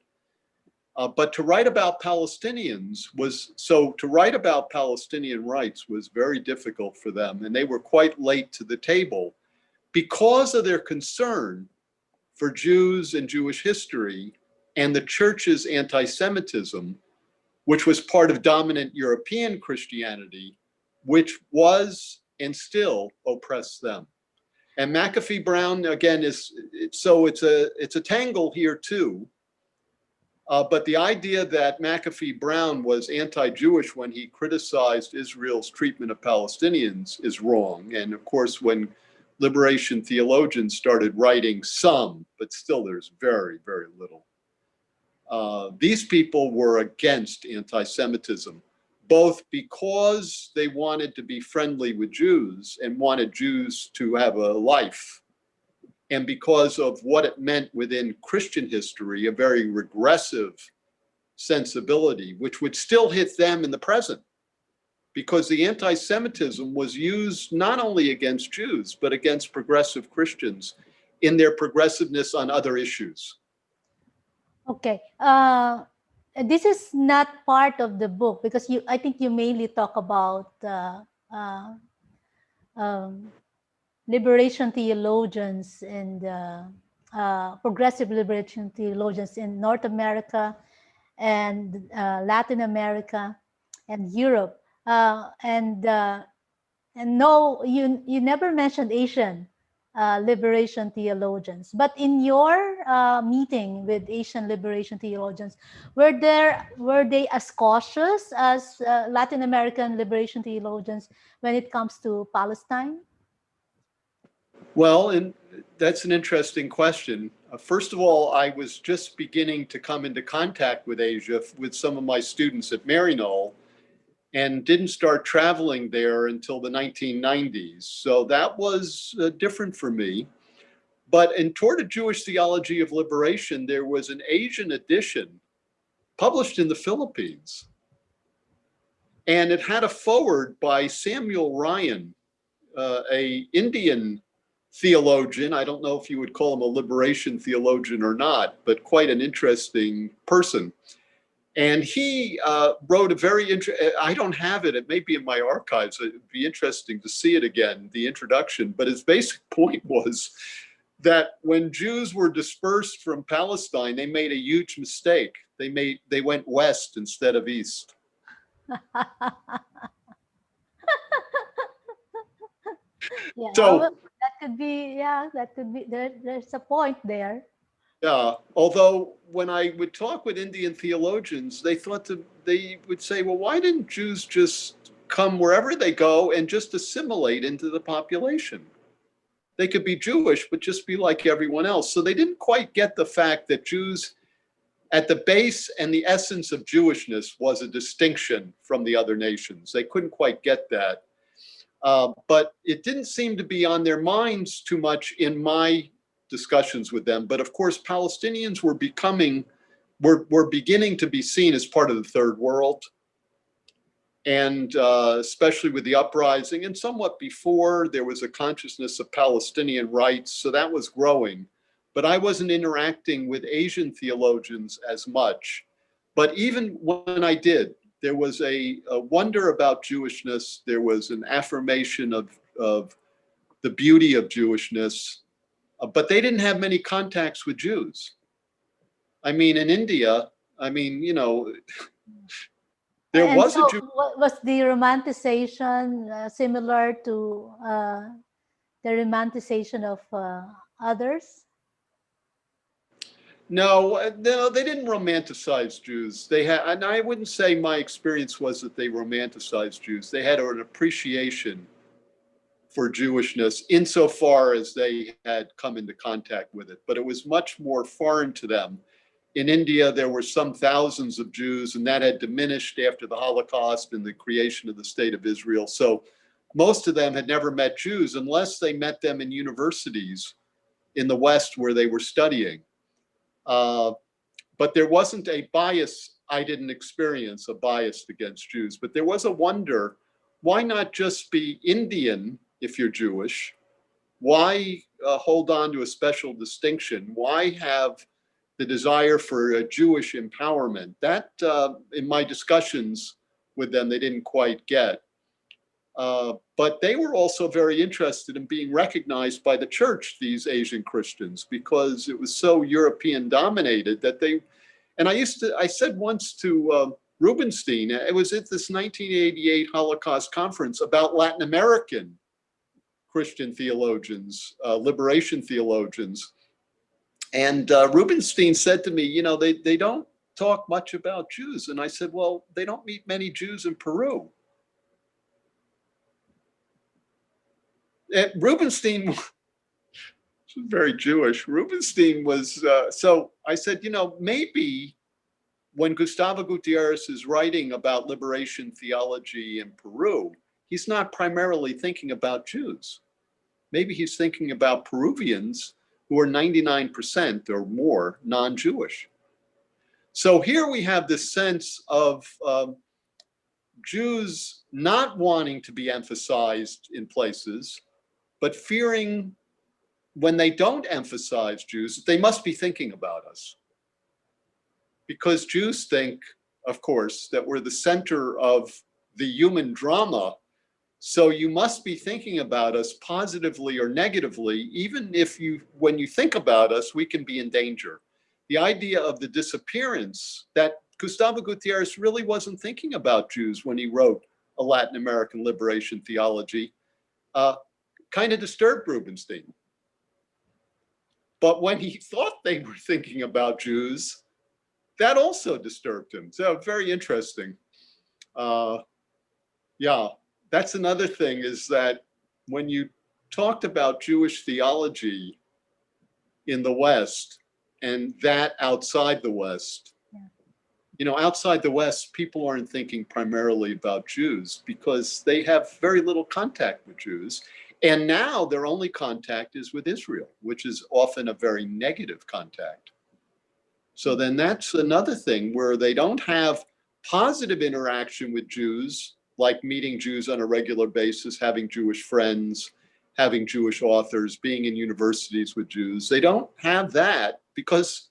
But to write about Palestinians to write about Palestinian rights was very difficult for them. And they were quite late to the table because of their concern for Jews and Jewish history and the church's anti-Semitism, which was part of dominant European Christianity, which was and still oppressed them. And McAfee Brown, again, it's a tangle here too. But the idea that McAfee Brown was anti-Jewish when he criticized Israel's treatment of Palestinians is wrong. And of course, when liberation theologians started writing some, but still there's very, very little. These people were against anti-Semitism, both because they wanted to be friendly with Jews and wanted Jews to have a life, and because of what it meant within Christian history, a very regressive sensibility, which would still hit them in the present, because the anti-Semitism was used not only against Jews, but against progressive Christians in their progressiveness on other issues. Okay. This is not part of the book because I think you mainly talk about uh, um, liberation theologians and progressive liberation theologians in North America and Latin America and Europe. And no, you never mentioned Asian liberation theologians. But in your meeting with Asian liberation theologians, were they as cautious as Latin American liberation theologians when it comes to Palestine? Well, and that's an interesting question. First of all, I was just beginning to come into contact with Asia with some of my students at Maryknoll, and didn't start traveling there until the 1990s. So that was different for me. But in Toward a Jewish Theology of Liberation, there was an Asian edition published in the Philippines. And it had a foreword by Samuel Ryan, a Indian theologian. I don't know if you would call him a liberation theologian or not, but quite an interesting person. And he wrote a very interesting, I don't have it, it may be in my archives, it would be interesting to see it again, the introduction, but his basic point was that when Jews were dispersed from Palestine, they made a huge mistake. They went west instead of east. Yeah, So well, that could be, there's a point there. yeah, although when I would talk with Indian theologians, they would say, well, why didn't Jews just come wherever they go and just assimilate into the population? They could be Jewish, but just be like everyone else. So they didn't quite get the fact that Jews, at the base and the essence of Jewishness, was a distinction from the other nations. They couldn't quite get that. But it didn't seem to be on their minds too much in my discussions with them. But of course, Palestinians were becoming were beginning to be seen as part of the third world. And especially with the uprising, and somewhat before, there was a consciousness of Palestinian rights, so that was growing. But I wasn't interacting with Asian theologians as much. But even when I did, there was a wonder about Jewishness. There was an affirmation of the beauty of Jewishness, but they didn't have many contacts with Jews. I mean, in India, I mean, you know, there And was so a Jew. was the romanticization similar to the romanticization of others? No, no, they didn't romanticize Jews. They had, and I wouldn't say my experience was that they romanticized Jews. They had an appreciation for Jewishness insofar as they had come into contact with it, but it was much more foreign to them. In India, there were some thousands of Jews, and that had diminished after the Holocaust and the creation of the state of Israel. So most of them had never met Jews unless they met them in universities in the West where they were studying. But there wasn't a bias. I didn't experience a bias against Jews, but there was a wonder, why not just be Indian if you're Jewish? Why hold on to a special distinction? Why have the desire for a Jewish empowerment? That, in my discussions with them, they didn't quite get. But they were also very interested in being recognized by the church, these Asian Christians, because it was so European dominated that they, and I said once to Rubenstein, it was at this 1988 Holocaust conference about Latin American Christian theologians, liberation theologians. And Rubenstein said to me, you know, they don't talk much about Jews. And I said, well, they don't meet many Jews in Peru. And Rubenstein was very Jewish. Rubenstein was, so I said, you know, maybe when Gustavo Gutierrez is writing about liberation theology in Peru, he's not primarily thinking about Jews. Maybe he's thinking about Peruvians who are 99% or more non-Jewish. So here we have this sense of Jews not wanting to be emphasized in places, but fearing when they don't emphasize Jews, they must be thinking about us. Because Jews think, of course, that we're the center of the human drama. So you must be thinking about us positively or negatively, even if when you think about us, we can be in danger. The idea of the disappearance, that Gustavo Gutierrez really wasn't thinking about Jews when he wrote a Latin American liberation theology, kind of disturbed Rubenstein. But when he thought they were thinking about Jews, that also disturbed him. So very interesting. Yeah, that's another thing, is that when you talked about Jewish theology in the West and that outside the West, you know, outside the West, people aren't thinking primarily about Jews because they have very little contact with Jews. And now their only contact is with Israel, which is often a very negative contact. So then that's another thing where they don't have positive interaction with Jews, like meeting Jews on a regular basis, having Jewish friends, having Jewish authors, being in universities with Jews. They don't have that because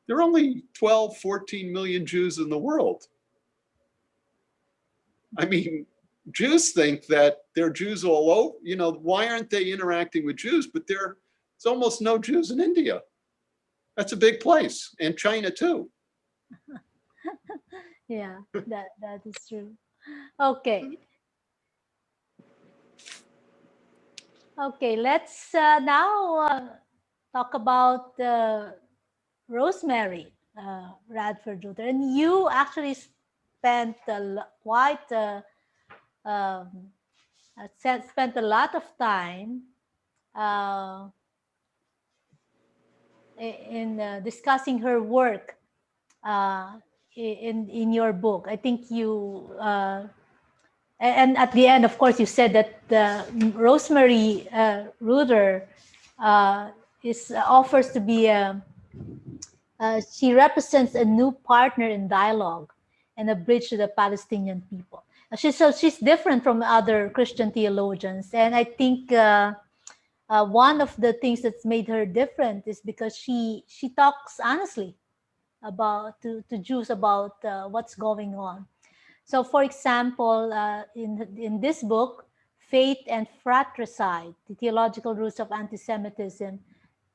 there are only 12, 14 million Jews in the world. I mean, Jews think that there are Jews all over, you know, why aren't they interacting with Jews? But there's almost no Jews in India. That's a big place, and China too. Yeah, that is true. Okay. Okay, let's now talk about Rosemary Radford Ruether. And you actually spent quite spent a lot of time in discussing her work in your book. I think you and at the end, of course, you said that Rosemary Ruether offers to be She represents a new partner in dialogue and a bridge to the Palestinian people. So she's different from other Christian theologians, and I think one of the things that's made her different is because she talks honestly to Jews about what's going on. So, for example, in this book, Faith and Fratricide, The Theological Roots of Anti-Semitism,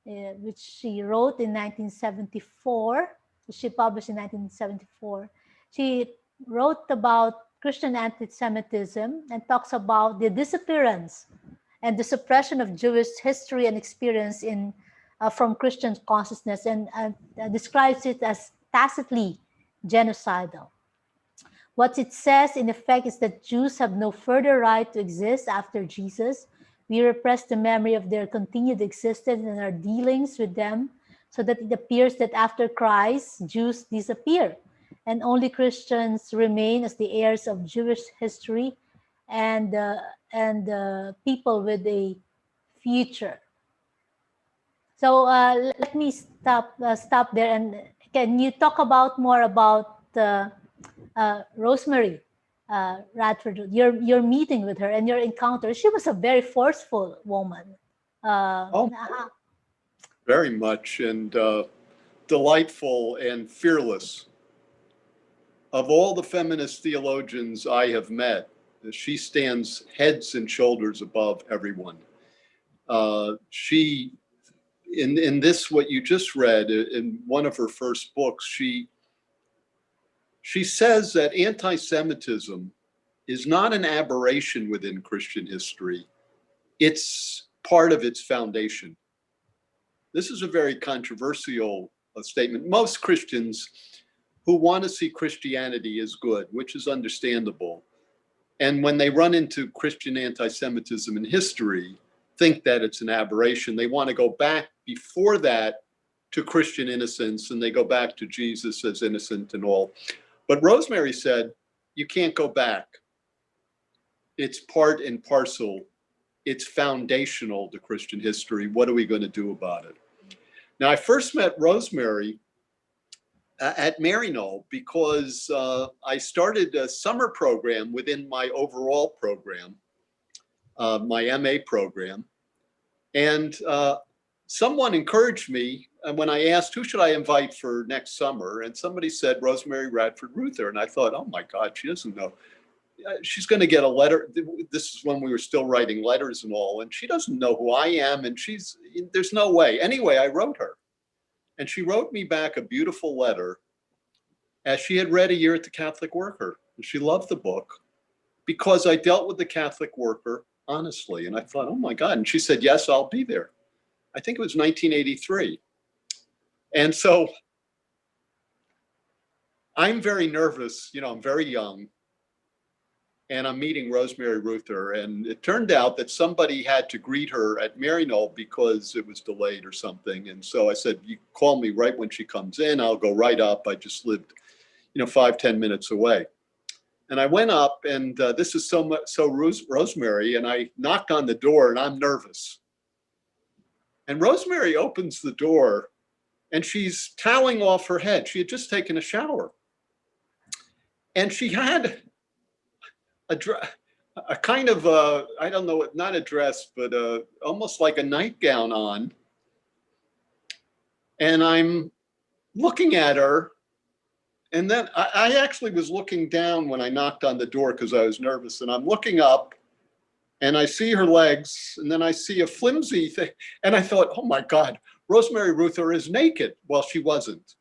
which she wrote in 1974, she published in 1974. She wrote about Christian anti-Semitism and talks about the disappearance and the suppression of Jewish history and experience from Christian consciousness, and describes it as tacitly genocidal. What it says, in effect, is that Jews have no further right to exist after Jesus. We repress the memory of their continued existence in our dealings with them, so that it appears that after Christ, Jews disappear, and only Christians remain as the heirs of Jewish history and people with a future. So let me stop there. And can you talk about more about Rosemary Radford, your meeting with her and your encounter? She was a very forceful woman. Oh, very much, and delightful and fearless. Of all the feminist theologians I have met, she stands heads and shoulders above everyone. She, in this, what you just read, in one of her first books, she says that anti-Semitism is not an aberration within Christian history. It's part of its foundation. This is a very controversial statement. Most Christians who want to see Christianity as good, which is understandable, and when they run into Christian anti-Semitism in history, think that it's an aberration. They want to go back before that to Christian innocence, and they go back to Jesus as innocent and all. But Rosemary said, you can't go back. It's part and parcel. It's foundational to Christian history. What are we going to do about it? Now, I first met Rosemary at Maryknoll because I started a summer program within my overall program, my MA program. And someone encouraged me when I asked, who should I invite for next summer? And somebody said, Rosemary Radford Ruether. And I thought, oh my God, she doesn't know. She's going to get a letter. This is when we were still writing letters and all. And she doesn't know who I am. And there's no way. Anyway, I wrote her. And she wrote me back a beautiful letter, as she had read A Year at the Catholic Worker. And she loved the book because I dealt with the Catholic worker honestly. And I thought, oh my God. And she said, yes, I'll be there. I think it was 1983. And so I'm very nervous. I'm very young. And I'm meeting Rosemary Ruether. And it turned out that somebody had to greet her at Maryknoll because it was delayed or something. And so I said, you call me right when she comes in. I'll go right up. I just lived, 5-10 minutes away. And I went up, and this is so Rosemary, and I knocked on the door, and I'm nervous. And Rosemary opens the door, and she's toweling off her head. She had just taken a shower. And she had a kind of, I don't know, not a dress, but almost like a nightgown on. And I'm looking at her. And then I actually was looking down when I knocked on the door because I was nervous. And I'm looking up, and I see her legs, and then I see a flimsy thing. And I thought, oh my God, Rosemary Ruether is naked. Well, she wasn't.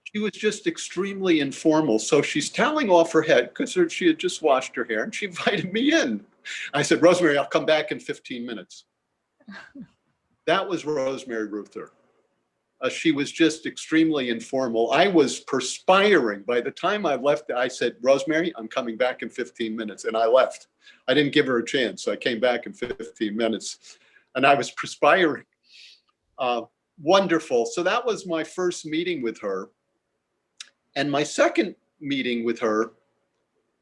She was just extremely informal. So she's toweling off her head because she had just washed her hair, and she invited me in. I said, Rosemary, I'll come back in 15 minutes. That was Rosemary Ruether. She was just extremely informal. I was perspiring. By the time I left, I said, Rosemary, I'm coming back in 15 minutes. And I left. I didn't give her a chance. So I came back in 15 minutes, and I was perspiring. Wonderful. So that was my first meeting with her. And my second meeting with her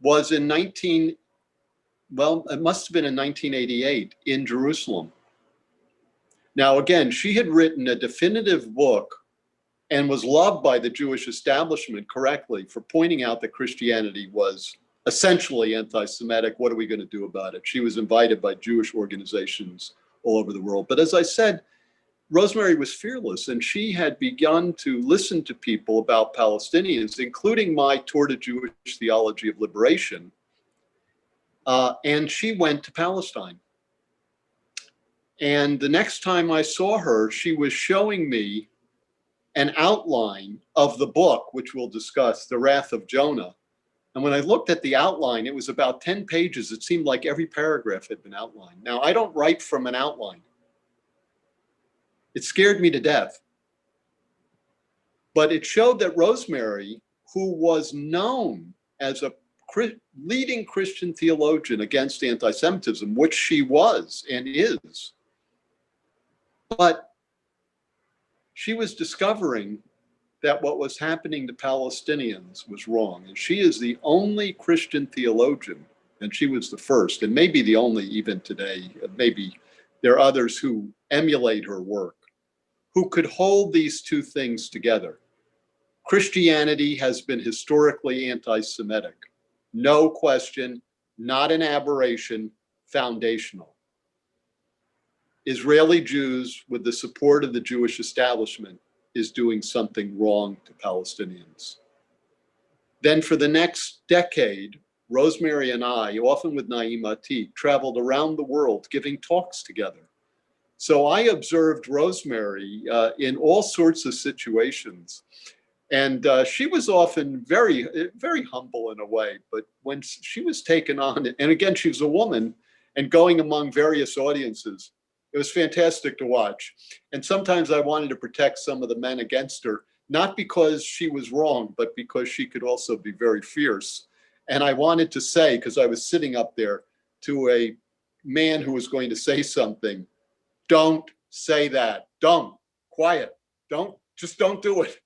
was it must have been in 1988 in Jerusalem. Now, again, she had written a definitive book and was loved by the Jewish establishment correctly for pointing out that Christianity was essentially anti-Semitic. What are we going to do about it? She was invited by Jewish organizations all over the world. But as I said, Rosemary was fearless, and she had begun to listen to people about Palestinians, including my Tour to Jewish Theology of Liberation. And she went to Palestine. And the next time I saw her, she was showing me an outline of the book, which we'll discuss, The Wrath of Jonah. And when I looked at the outline, it was about 10 pages. It seemed like every paragraph had been outlined. Now, I don't write from an outline. It scared me to death. But it showed that Rosemary, who was known as a leading Christian theologian against anti-Semitism, which she was and is, but she was discovering that what was happening to Palestinians was wrong. And she is the only Christian theologian, and she was the first, and maybe the only even today, maybe there are others who emulate her work, who could hold these two things together. Christianity has been historically anti-Semitic. No question, not an aberration, foundational. Israeli Jews, with the support of the Jewish establishment, is doing something wrong to Palestinians. Then for the next decade, Rosemary and I, often with Naeem Atik, traveled around the world giving talks together. So I observed Rosemary in all sorts of situations. And she was often very, very humble in a way. But when she was taken on, and again, she was a woman and going among various audiences, it was fantastic to watch. And sometimes I wanted to protect some of the men against her, not because she was wrong, but because she could also be very fierce. And I wanted to say, because I was sitting up there, to a man who was going to say something, don't say that. Don't. Quiet. Just don't do it.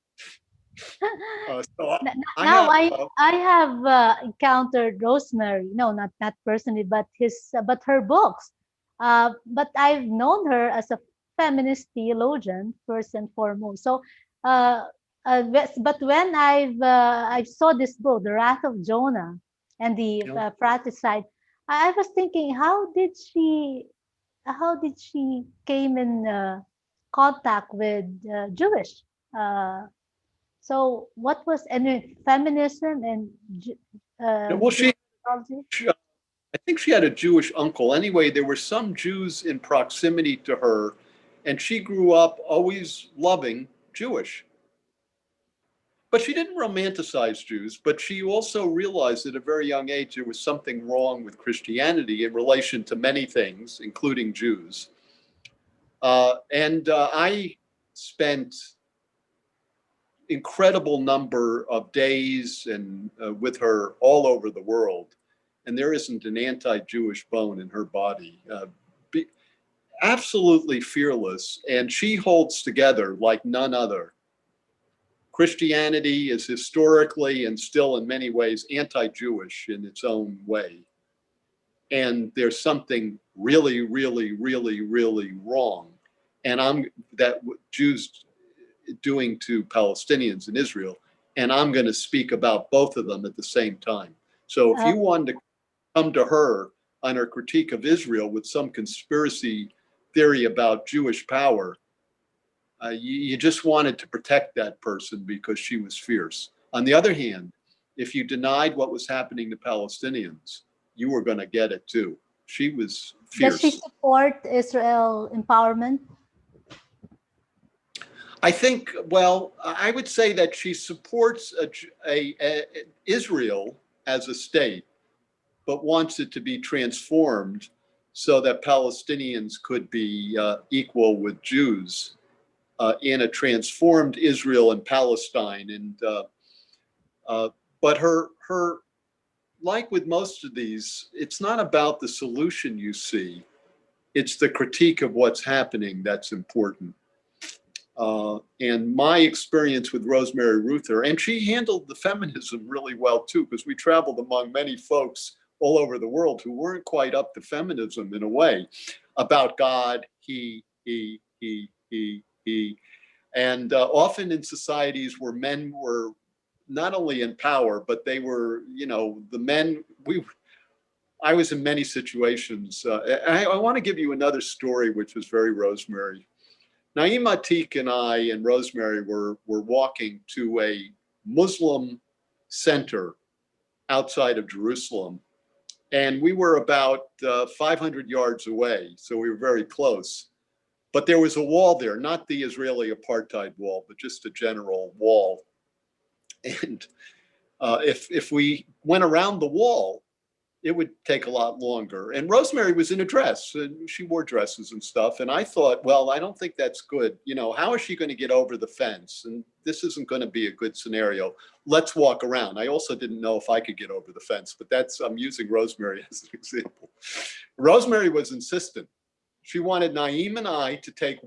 So Now I have encountered Rosemary. No, not personally, but her books. But I've known her as a feminist theologian first and foremost. So, but when I saw this book, The Wrath of Jonah, and the fratricide, I was thinking, how did she came in contact with Jewish? So what was feminism and well, I think she had a Jewish uncle. Anyway, there were some Jews in proximity to her, and she grew up always loving Jewish. But she didn't romanticize Jews, but she also realized at a very young age there was something wrong with Christianity in relation to many things, including Jews. I spent incredible number of days and with her all over the world, and there isn't an anti-Jewish bone in her body. Absolutely fearless, and she holds together like none other. Christianity is historically and still in many ways anti-Jewish in its own way. And there's something really, really, really, really wrong. And that Jews doing to Palestinians in Israel. And I'm going to speak about both of them at the same time. So if you wanted to come to her on her critique of Israel with some conspiracy theory about Jewish power, you just wanted to protect that person because she was fierce. On the other hand, if you denied what was happening to Palestinians, you were going to get it too. She was fierce. Does she support Israel empowerment? I think, well, I would say that she supports Israel as a state, but wants it to be transformed so that Palestinians could be equal with Jews in a transformed Israel and Palestine. But her, like with most of these, it's not about the solution you see. It's the critique of what's happening that's important. And my experience with Rosemary Ruether, and she handled the feminism really well too, because we traveled among many folks all over the world who weren't quite up to feminism in a way, about God, he. And often in societies where men were not only in power, but they were, the men, I was in many situations. I want to give you another story, which was very Rosemary. Naeem Atik and I and Rosemary were walking to a Muslim center outside of Jerusalem. And we were about 500 yards away, so we were very close. But there was a wall there, not the Israeli apartheid wall, but just a general wall. And if we went around the wall, it would take a lot longer. And Rosemary was in a dress, and she wore dresses and stuff. And I thought, well, I don't think that's good. How is she going to get over the fence? And this isn't going to be a good scenario. Let's walk around. I also didn't know if I could get over the fence, but I'm using Rosemary as an example. Rosemary was insistent. She wanted Naeem and I to take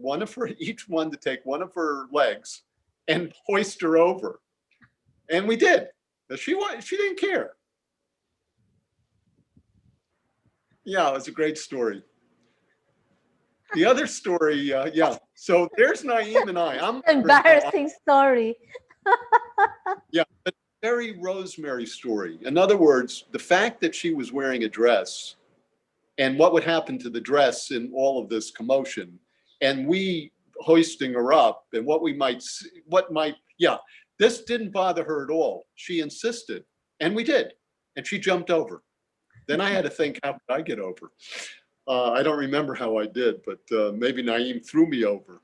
each one to take one of her legs and hoist her over. And we did. She didn't care. Yeah, it was a great story. The other story, yeah. So there's Naeem and I. I'm embarrassing story. Yeah, but very Rosemary story. In other words, the fact that she was wearing a dress and what would happen to the dress in all of this commotion, and we hoisting her up, and this didn't bother her at all. She insisted, and we did, and she jumped over. Then I had to think, how could I get over? I don't remember how I did, but maybe Naeem threw me over.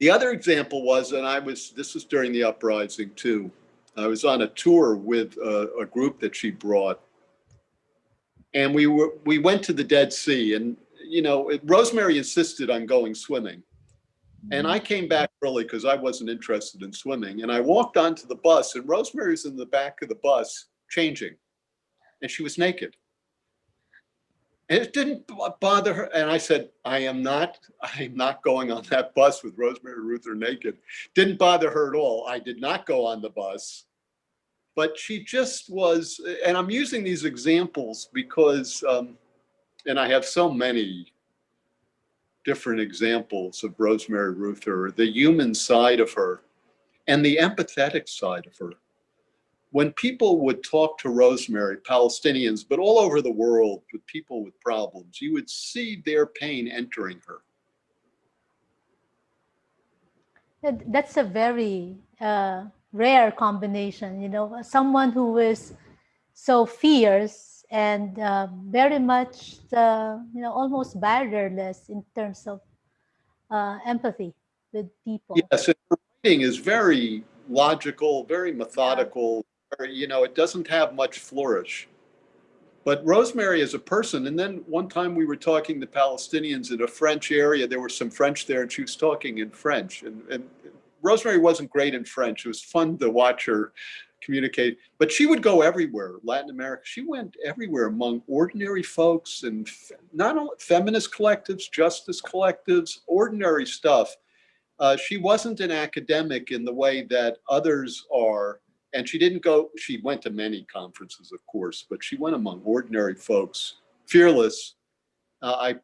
The other example was, this was during the uprising too. I was on a tour with a group that she brought. And we went to the Dead Sea, and Rosemary insisted on going swimming. And I came back early because I wasn't interested in swimming. And I walked onto the bus, and Rosemary was in the back of the bus changing, and she was naked. And it didn't bother her. And I said, I'm not going on that bus with Rosemary Ruether naked. Didn't bother her at all. I did not go on the bus. But she just was, and I'm using these examples because, and I have so many different examples of Rosemary Ruether, the human side of her and the empathetic side of her. When people would talk to Rosemary, Palestinians, but all over the world with people with problems, you would see their pain entering her. That's a very rare combination, someone who is so fierce and very much, almost barrierless in terms of empathy with people. Yes, and her writing is very logical, very methodical. It doesn't have much flourish. But Rosemary is a person, and then one time we were talking to Palestinians in a French area. There was some French there, and she was talking in French. And Rosemary wasn't great in French. It was fun to watch her communicate. But she would go everywhere, Latin America. She went everywhere among ordinary folks and not only feminist collectives, justice collectives, ordinary stuff. She wasn't an academic in the way that others are. And she went to many conferences, of course, but she went among ordinary folks, fearless. I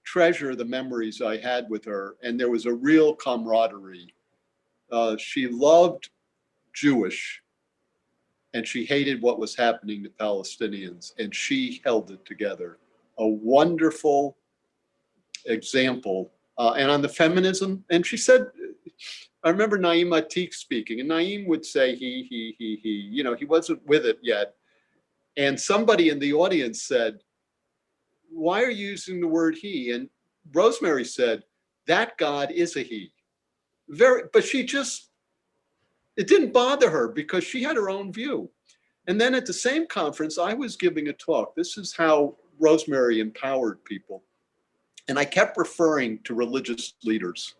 treasure the memories I had with her, and there was a real camaraderie. She loved Jewish, and she hated what was happening to Palestinians, and she held it together. A wonderful example. And on the feminism, and she said, I remember Naeem Atik speaking, and Naeem would say he wasn't with it yet. And somebody in the audience said, why are you using the word he? And Rosemary said, that God is a he. But it didn't bother her because she had her own view. And then at the same conference, I was giving a talk. This is how Rosemary empowered people. And I kept referring to religious leaders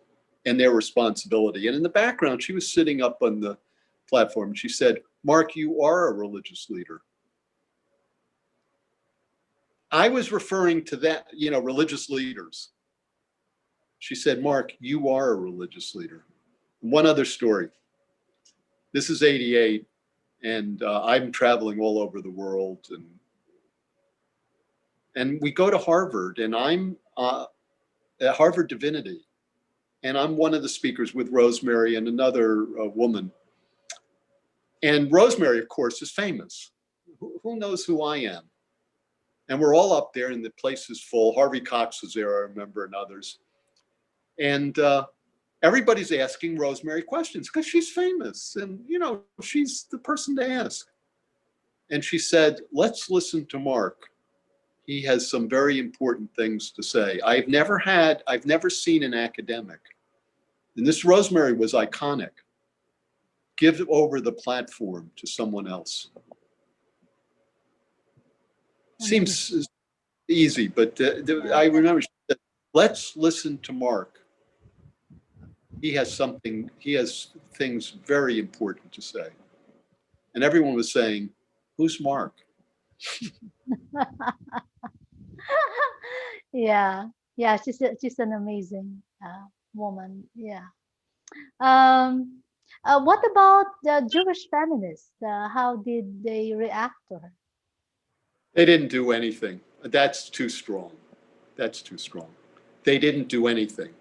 and their responsibility. And in the background, she was sitting up on the platform. And she said, Mark, you are a religious leader. I was referring to that, religious leaders. She said, Mark, you are a religious leader. One other story. This is 88, and I'm traveling all over the world. And we go to Harvard, and I'm at Harvard Divinity. And I'm one of the speakers with Rosemary and another woman. And Rosemary, of course, is famous. Who knows who I am? And we're all up there and the place is full. Harvey Cox was there, I remember, and others. And everybody's asking Rosemary questions because she's famous and, you know, she's the person to ask. And she said, let's listen to Marc. He has some very important things to say. I've never seen an academic, and this Rosemary was iconic, give over the platform to someone else. Seems easy, but I remember she said, let's listen to Marc. He has things very important to say. And everyone was saying, who's Marc? Yeah, yeah, she's an amazing woman. Yeah. Um, what about the Jewish feminists? How did they react to her? They didn't do anything. That's too strong. That's too strong. They didn't do anything.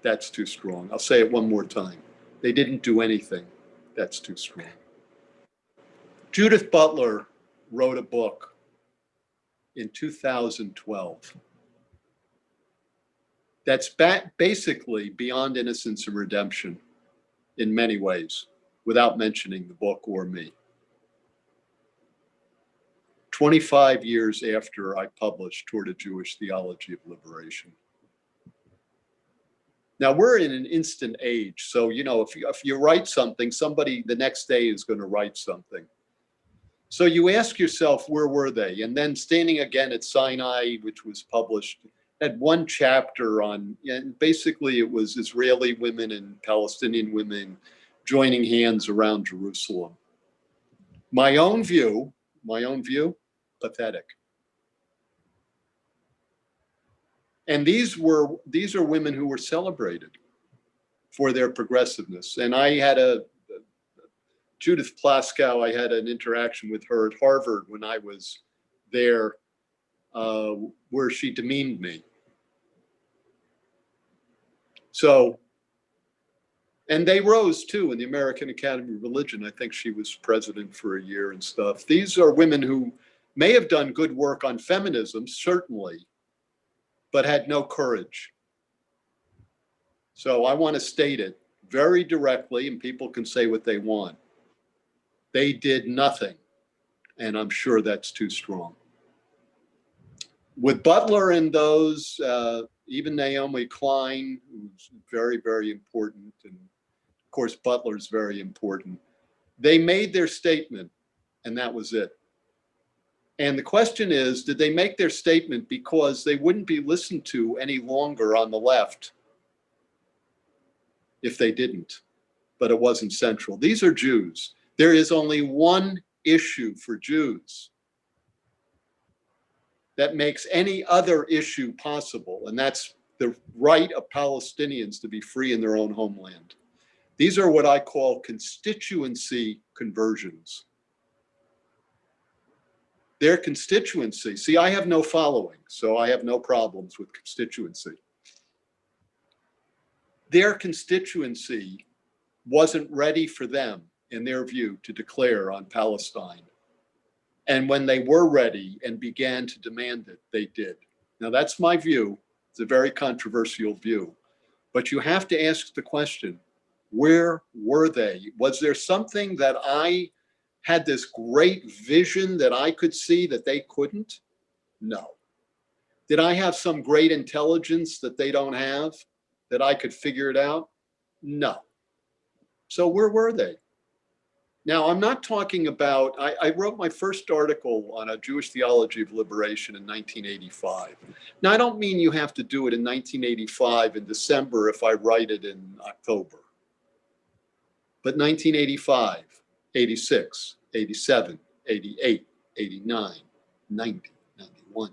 That's too strong. I'll say it one more time. They didn't do anything. That's too strong. Judith Butler wrote a book in 2012 that's basically Beyond Innocence and Redemption in many ways, without mentioning the book or me. 25 years after I published Toward a Jewish Theology of Liberation. Now we're in an instant age. So, you know, if you write something, somebody the next day is going to write something. So you ask yourself, where were they? And then Standing Again at Sinai, which was published, had one chapter on, and basically it was Israeli women and Palestinian women joining hands around Jerusalem. My own view, pathetic. And these are women who were celebrated for their progressiveness. And I had Judith Plaskow, I had an interaction with her at Harvard when I was there, where she demeaned me. So, and they rose too in the American Academy of Religion. I think she was president for a year and stuff. These are women who may have done good work on feminism, certainly, but had no courage. So I want to state it very directly, and people can say what they want. They did nothing, and I'm sure that's too strong. With Butler and those, even Naomi Klein, who's very, very important, and of course Butler's very important, they made their statement, and that was it. And the question is, did they make their statement because they wouldn't be listened to any longer on the left if they didn't? But it wasn't central. These are Jews. There is only one issue for Jews that makes any other issue possible, and that's the right of Palestinians to be free in their own homeland. These are what I call constituency conversions. Their constituency, see, I have no following, so I have no problems with constituency. Their constituency wasn't ready for them, in their view, to declare on Palestine. And when they were ready and began to demand it, they did. Now that's my view. It's a very controversial view. But you have to ask the question, where were they? Was there something that I had this great vision that I could see that they couldn't? No. Did I have some great intelligence that they don't have, that I could figure it out? No. So where were they? Now, I'm not talking about, I wrote my first article on a Jewish theology of liberation in 1985. Now, I don't mean you have to do it in 1985 in December if I write it in October. But 1985, 86, 87, 88, 89, 90, 91,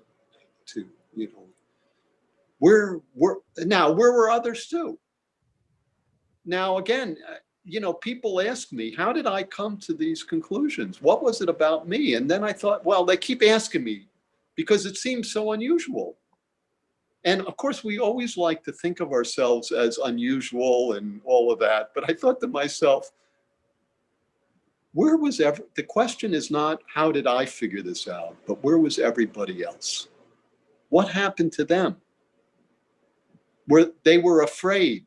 92, you know. Where were others too? Now, again, you know, people ask me, how did I come to these conclusions? What was it about me? And then I thought, well, they keep asking me because it seems so unusual. And of course, we always like to think of ourselves as unusual and all of that. But I thought to myself, the question is not, how did I figure this out? But where was everybody else? What happened to them? They were afraid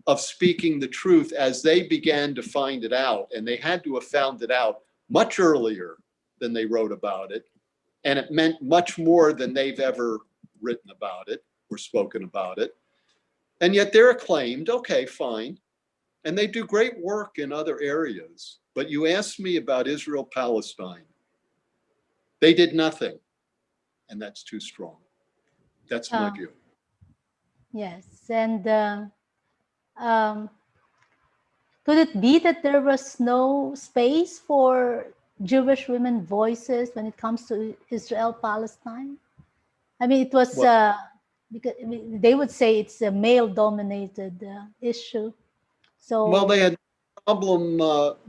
of speaking the truth as they began to find it out. And they had to have found it out much earlier than they wrote about it. And it meant much more than they've ever written about it or spoken about it. And yet they're acclaimed. Okay, fine. And they do great work in other areas. But you asked me about Israel, Palestine. They did nothing. And that's too strong. That's my view. Yes. And um, could it be that there was no space for Jewish women voices when it comes to Israel, Palestine? I mean, it was, Well, because I mean, they would say it's a male dominated issue. well, they So, had a problem.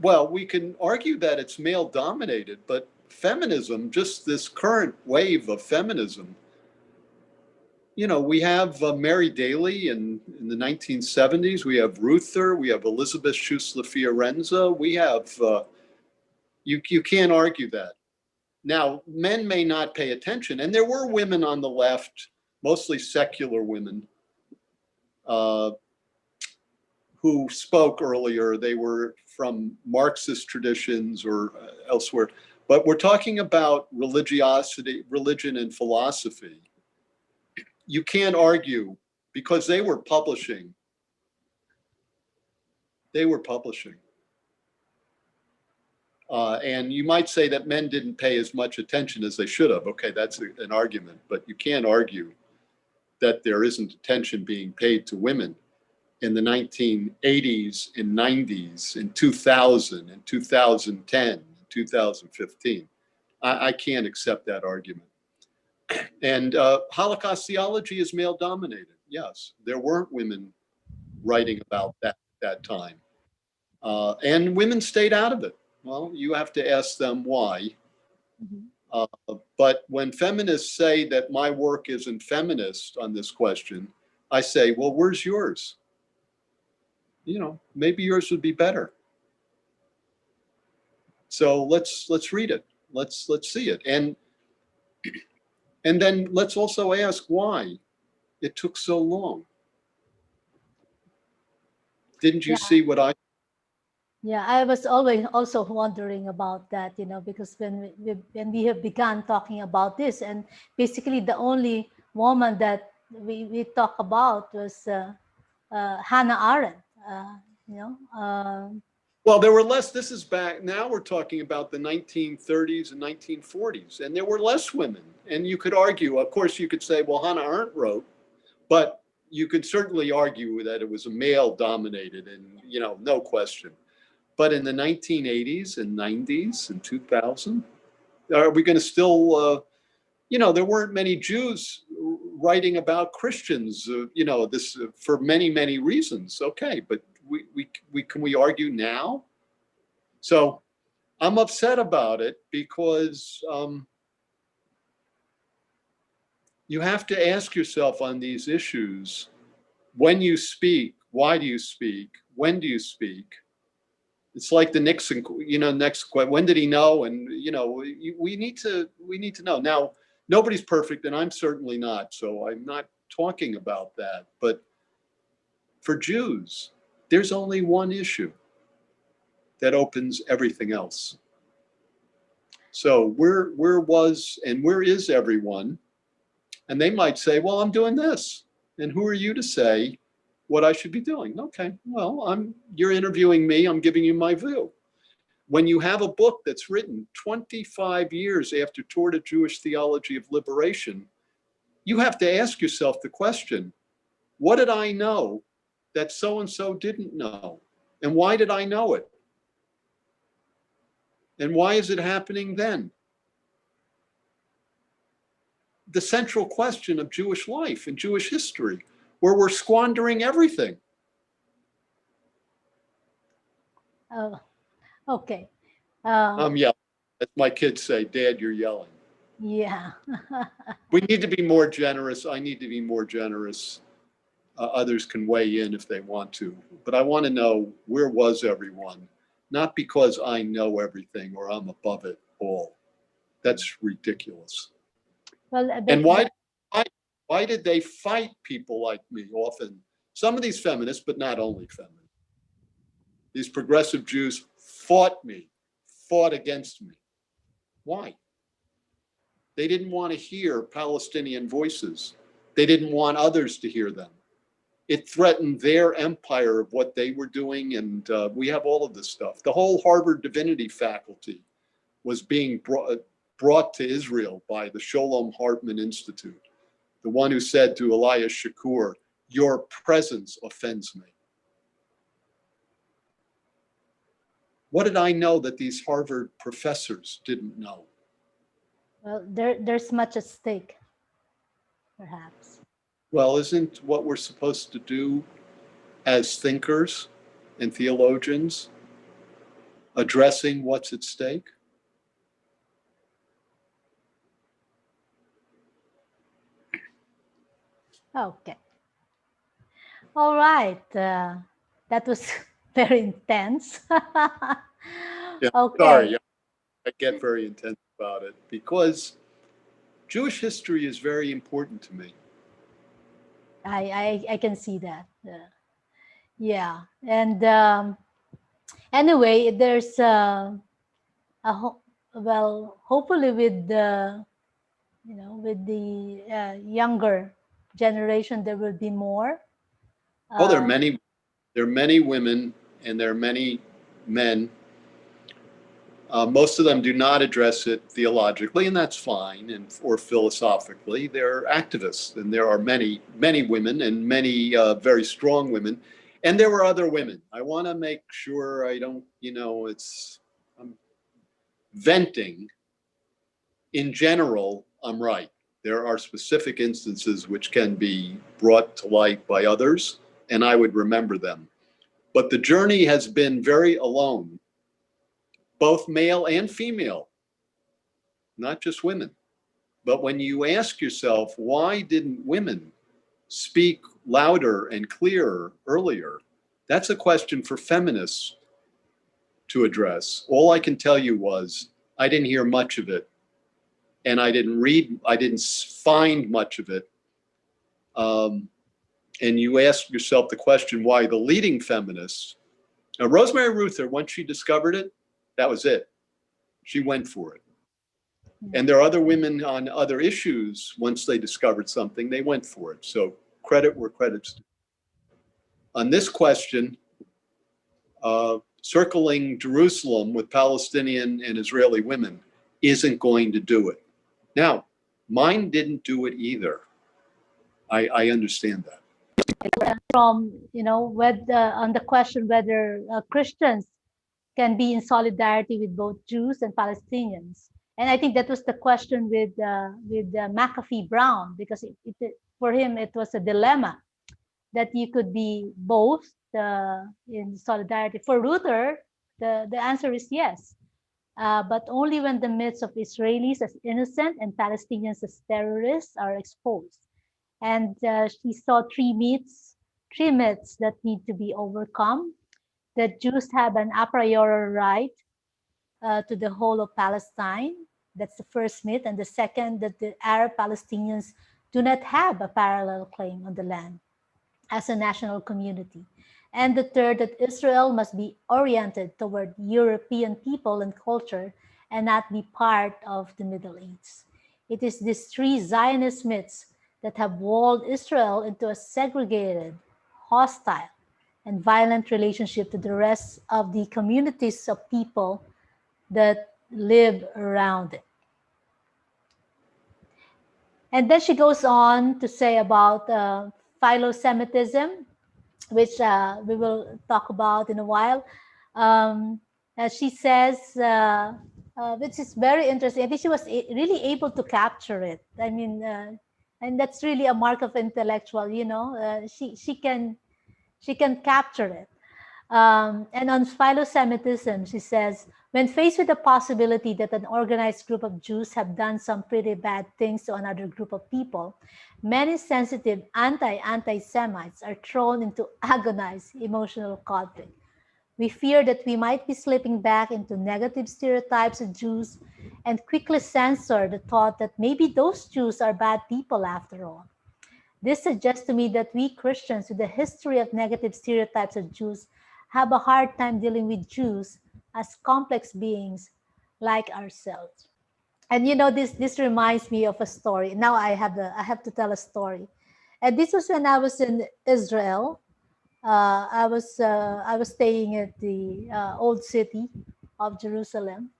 Well, we can argue that it's male dominated, but feminism, just this current wave of feminism, we have Mary Daly in the 1970s. We have Ruether. We have Elizabeth Schussler Fiorenza. We have, you can't argue that. Now, men may not pay attention, and there were women on the left, mostly secular women, uh, who spoke earlier. They were from Marxist traditions or elsewhere. But we're talking about religiosity, religion, and philosophy. You can't argue because they were publishing. They were publishing. And you might say that men didn't pay as much attention as they should have. Okay, that's an argument, but you can't argue that there isn't attention being paid to women in the 1980s and 90s and 2000 and 2010 and 2015. I can't accept that argument. And Holocaust theology is male dominated. Yes, there weren't women writing about that at that time. And women stayed out of it. Well, you have to ask them why. mhm. Uh, but when feminists say that my work isn't feminist on this question, I say, well, where's yours? Maybe yours would be better. So let's read it. Let's see it. And then let's also ask why it took so long. Didn't you Yeah, see what I yeah. I was always also wondering about that, because when we have begun talking about this, and basically the only woman that we talk about was Hannah Arendt. You know, Well, there were less. This is back now. We're talking about the 1930s and 1940s, and there were less women. And you could argue, of course, you could say, well, Hannah Arendt wrote, but you could certainly argue that it was a male dominated, and no question. But in the 1980s and 90s and 2000, are we going to still? There weren't many Jews writing about Christians. This for many reasons. Okay, but we can we argue now? So I'm upset about it because you have to ask yourself on these issues, when you speak, why do you speak? When do you speak? It's like the Nixon, next question, when did he know? And, we need to know. Now, nobody's perfect, and I'm certainly not, so I'm not talking about that. But for Jews, there's only one issue that opens everything else. So where was and where is everyone? And they might say, well, I'm doing this. And who are you to say what I should be doing? Okay, well, you're interviewing me, I'm giving you my view. When you have a book that's written 25 years after Toward a Jewish Theology of Liberation, you have to ask yourself the question, what did I know that so-and-so didn't know? And why did I know it? And why is it happening then? The central question of Jewish life and Jewish history, where we're squandering everything. oh, okay. Uh, I'm yelling. As my kids say, Dad, you're yelling. Yeah. We need to be more generous. I need to be more generous. Others can weigh in if they want to. But I want to know, where was everyone? Not because I know everything or I'm above it all. That's ridiculous. Well, And but why did they fight people like me? Often, some of these feminists, but not only feminists, these progressive Jews fought me, fought against me. Why? They didn't want to hear Palestinian voices. They didn't want others to hear them. It threatened their empire of what they were doing, and we have all of this stuff. The whole Harvard divinity faculty was being brought to Israel by the Sholom Hartman Institute, the one who said to Elias Shakur, "Your presence offends me." What did I know that these Harvard professors didn't know? well, there's much at stake, perhaps. Well, isn't what we're supposed to do as thinkers and theologians addressing what's at stake? Okay. All right. That was very intense. Yeah, Okay. sorry, I get very intense about it because Jewish history is very important to me. I can see that. Yeah. And anyway, there's well, hopefully with the with the younger generation, there will be more. Oh, Uh, there are many women and there are many men. Most of them do not address it theologically, and that's fine, and or philosophically. They're activists, and there are many, many women and many very strong women, and there were other women. I want to make sure I don't, I'm venting. In general, I'm right. There are specific instances which can be brought to light by others, and I would remember them. But the journey has been very alone, both male and female, not just women. But when you ask yourself, why didn't women speak louder and clearer earlier? That's a question for feminists to address. All I can tell you was, I didn't hear much of it, and I didn't find much of it. And you ask yourself the question, why the leading feminists, now Rosemary Ruether, once she discovered it, that was it. She went for it. And there are other women on other issues, once they discovered something, they went for it. So credit where credit's due. On this question, circling Jerusalem with Palestinian and Israeli women isn't going to do it. Now, mine didn't do it either. I understand that. from whether on the question whether Christians can be in solidarity with both Jews and Palestinians. And I think that was the question with McAfee Brown, because for him it was a dilemma that you could be both in solidarity. For Ruether, the answer is yes, but only when the myths of Israelis as innocent and Palestinians as terrorists are exposed. And she saw three myths that need to be overcome: that Jews have an a priori right to the whole of Palestine. That's the first myth. And the second, that the Arab Palestinians do not have a parallel claim on the land as a national community. And the third, that Israel must be oriented toward European people and culture and not be part of the Middle East. It is these three Zionist myths that have walled Israel into a segregated, hostile, and violent relationship to the rest of the communities of people that live around it. And then she goes on to say about philo-Semitism, which we will talk about in a while. She says, which is very interesting. I think she was really able to capture it. I mean, and that's really a mark of intellectual. She can capture it. And on philo-Semitism, she says, when faced with the possibility that an organized group of Jews have done some pretty bad things to another group of people, many sensitive anti-Semites are thrown into agonized emotional conflict. We fear that we might be slipping back into negative stereotypes of Jews and quickly censor the thought that maybe those Jews are bad people after all. This suggests to me that we Christians with a history of negative stereotypes of Jews have a hard time dealing with Jews as complex beings like ourselves. And you know, this reminds me of a story. Now I have to tell a story. And this was when I was in Israel. I was staying at the old city of Jerusalem,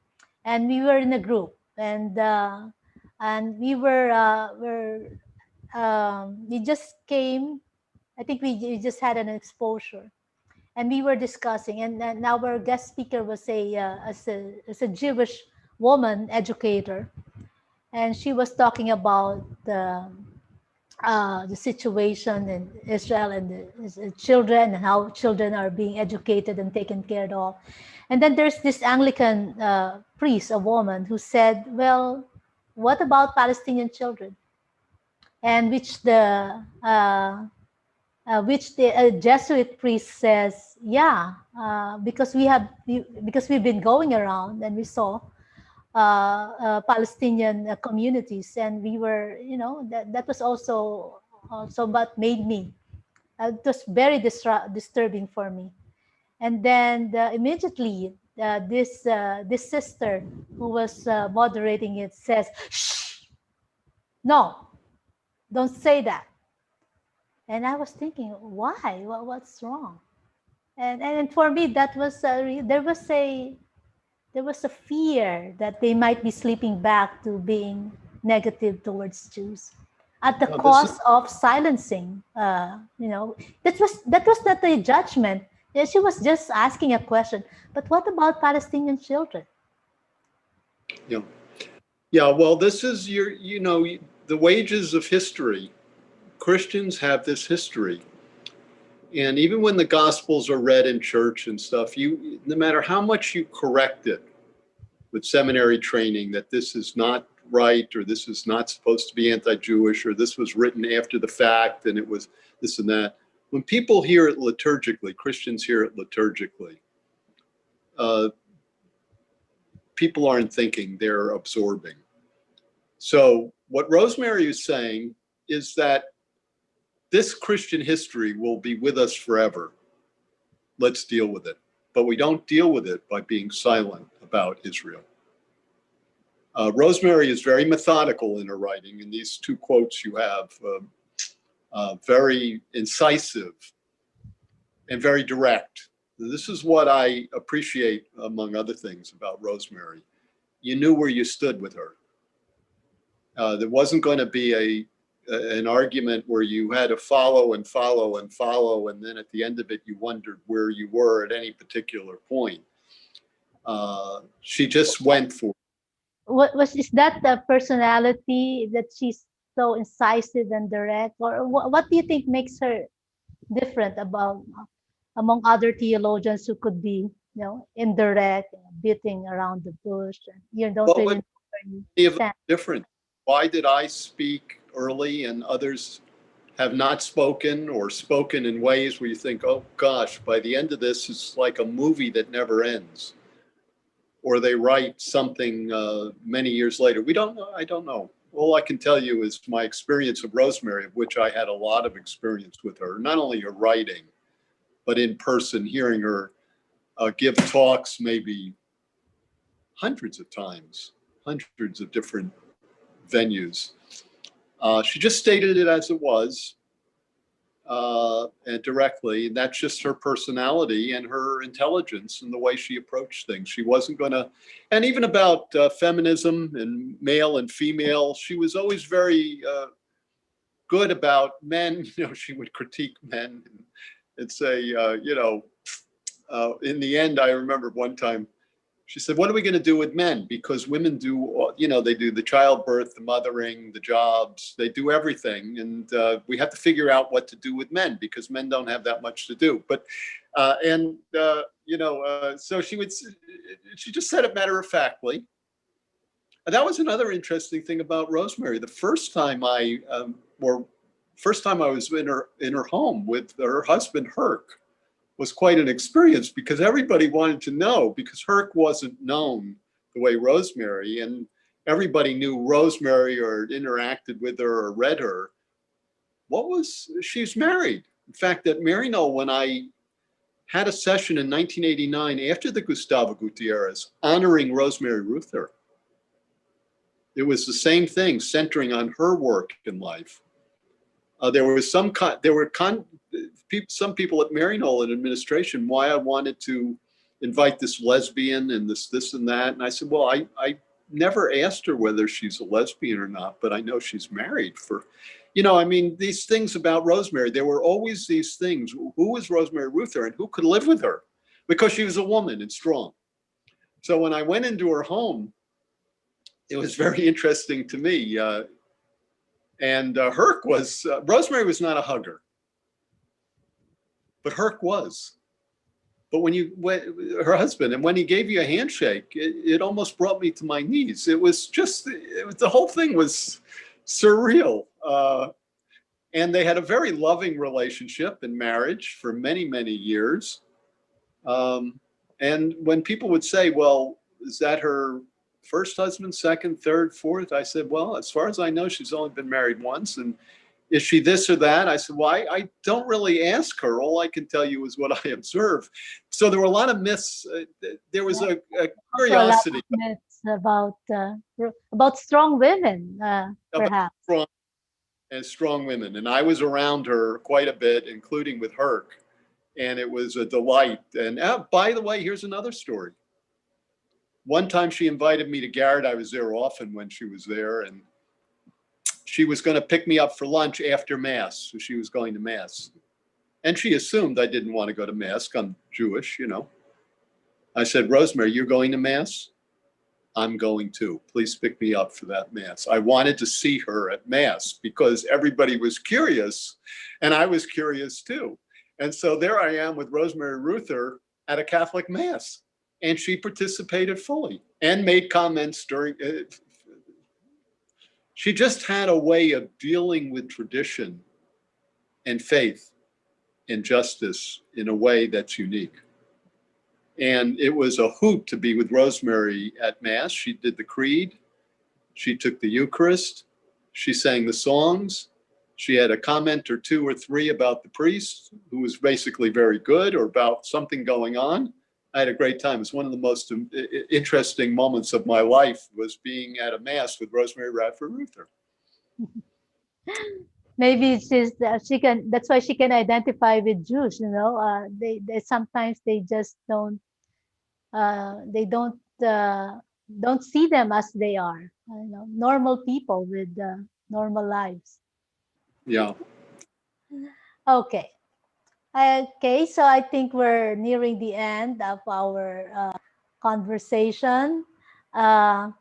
and we were in a group, and we just came. I think we just had an exposure, and we were discussing. And our guest speaker was as a Jewish woman educator, and she was talking about the situation in Israel and the children and how children are being educated and taken care of. And then there's this Anglican priest, a woman, who said, "Well, what about Palestinian children?" And which the Jesuit priest says, "Yeah, because we've been going around and we saw Palestinian communities, and we were, you know, that was also what made me. It was very disturbing for me." And then immediately, this sister who was moderating it says, "Shh, no, don't say that." And I was thinking, why? What's wrong? And for me, that was there was a fear that they might be slipping back to being negative towards Jews at the No, this is cost of silencing. You know, that was not a judgment. Yeah, she was just asking a question. But what about Palestinian children? yeah. Yeah, well, this is the wages of history. Christians have this history. And even when the gospels are read in church and stuff, no matter how much you correct it with seminary training that this is not right, or this is not supposed to be anti-Jewish, or this was written after the fact and it was this and that. When people hear it liturgically, Christians hear it liturgically, people aren't thinking, they're absorbing. So what Rosemary is saying is that this Christian history will be with us forever. Let's deal with it. But we don't deal with it by being silent about Israel. Rosemary is very methodical in her writing, and these two quotes you have, very incisive and very direct. This is what I appreciate, among other things, about Rosemary. You knew where you stood with her. There wasn't going to be an argument where you had to follow and follow and follow, and then at the end of it, you wondered where you were at any particular point. She just went for it. Is that the personality that she's so incisive and direct, or what do you think makes her different about among other theologians who could be, you know, indirect, beating around the bush, and you don't What really would know where you be stand? different? Why did I speak early and others have not spoken, or spoken in ways where you think, oh gosh, by the end of this, it's like a movie that never ends? Or they write something many years later. We don't know. I don't know. All I can tell you is my experience of Rosemary, of which I had a lot of experience with her, not only her writing, but in person, hearing her give talks maybe hundreds of times, hundreds of different venues. She just stated it as it was, and directly, and that's just her personality and her intelligence and the way she approached things. She wasn't going to, and even about feminism and male and female, she was always very good about men. You know, she would critique men and say, in the end, I remember one time she said, what are we going to do with men? Because women do, they do the childbirth, the mothering, the jobs, they do everything. And we have to figure out what to do with men because men don't have that much to do. But So she just said it matter of factly. And that was another interesting thing about Rosemary. The first time I was in her home with her husband Herc was quite an experience, because everybody wanted to know, because Herc wasn't known the way Rosemary, and everybody knew Rosemary or interacted with her or read her. She's married. In fact, at Maryknoll, when I had a session in 1989 after the Gustavo Gutierrez honoring Rosemary Ruether, it was the same thing, centering on her work in life. There were some people at Maryknoll in administration why I wanted to invite this lesbian and this and that, and I said, well, I never asked her whether she's a lesbian or not, but I know she's married. These things about Rosemary, there were always these things. Who was Rosemary Ruether and who could live with her? Because she was a woman and strong. So when I went into her home, it was very interesting to me. Rosemary was not a hugger, but Herc was. But her husband, and when he gave you a handshake, it almost brought me to my knees. The whole thing was surreal. And they had a very loving relationship and marriage for many, many years. And when people would say, well, is that her first husband, second, third, fourth? I said, well, as far as I know, she's only been married once. And is she this or that? I said, well, I don't really ask her. All I can tell you is what I observe. So there were a lot of myths. There was a curiosity. A lot of myths about strong women, perhaps. Strong women. And I was around her quite a bit, including with Herc. And it was a delight. And by the way, here's another story. One time she invited me to Garrett. I was there often when she was there, and she was going to pick me up for lunch after Mass. So she was going to Mass. And she assumed I didn't want to go to Mass. I'm Jewish, I said, Rosemary, you're going to Mass? I'm going to. Please pick me up for that Mass. I wanted to see her at Mass because everybody was curious, and I was curious too. And so there I am with Rosemary Ruether at a Catholic Mass. And she participated fully and made comments during it. She just had a way of dealing with tradition and faith and justice in a way that's unique. And it was a hoot to be with Rosemary at Mass. She did the creed. She took the Eucharist. She sang the songs. She had a comment or two or three about the priest, who was basically very good, or about something going on. I had a great time. It's one of the most interesting moments of my life, was being at a Mass with Rosemary Radford Ruether. Maybe she can. That's why she can identify with Jews. They sometimes they just don't. They don't see them as they are. Normal people with normal lives. Yeah. Okay. Okay, so I think we're nearing the end of our conversation. One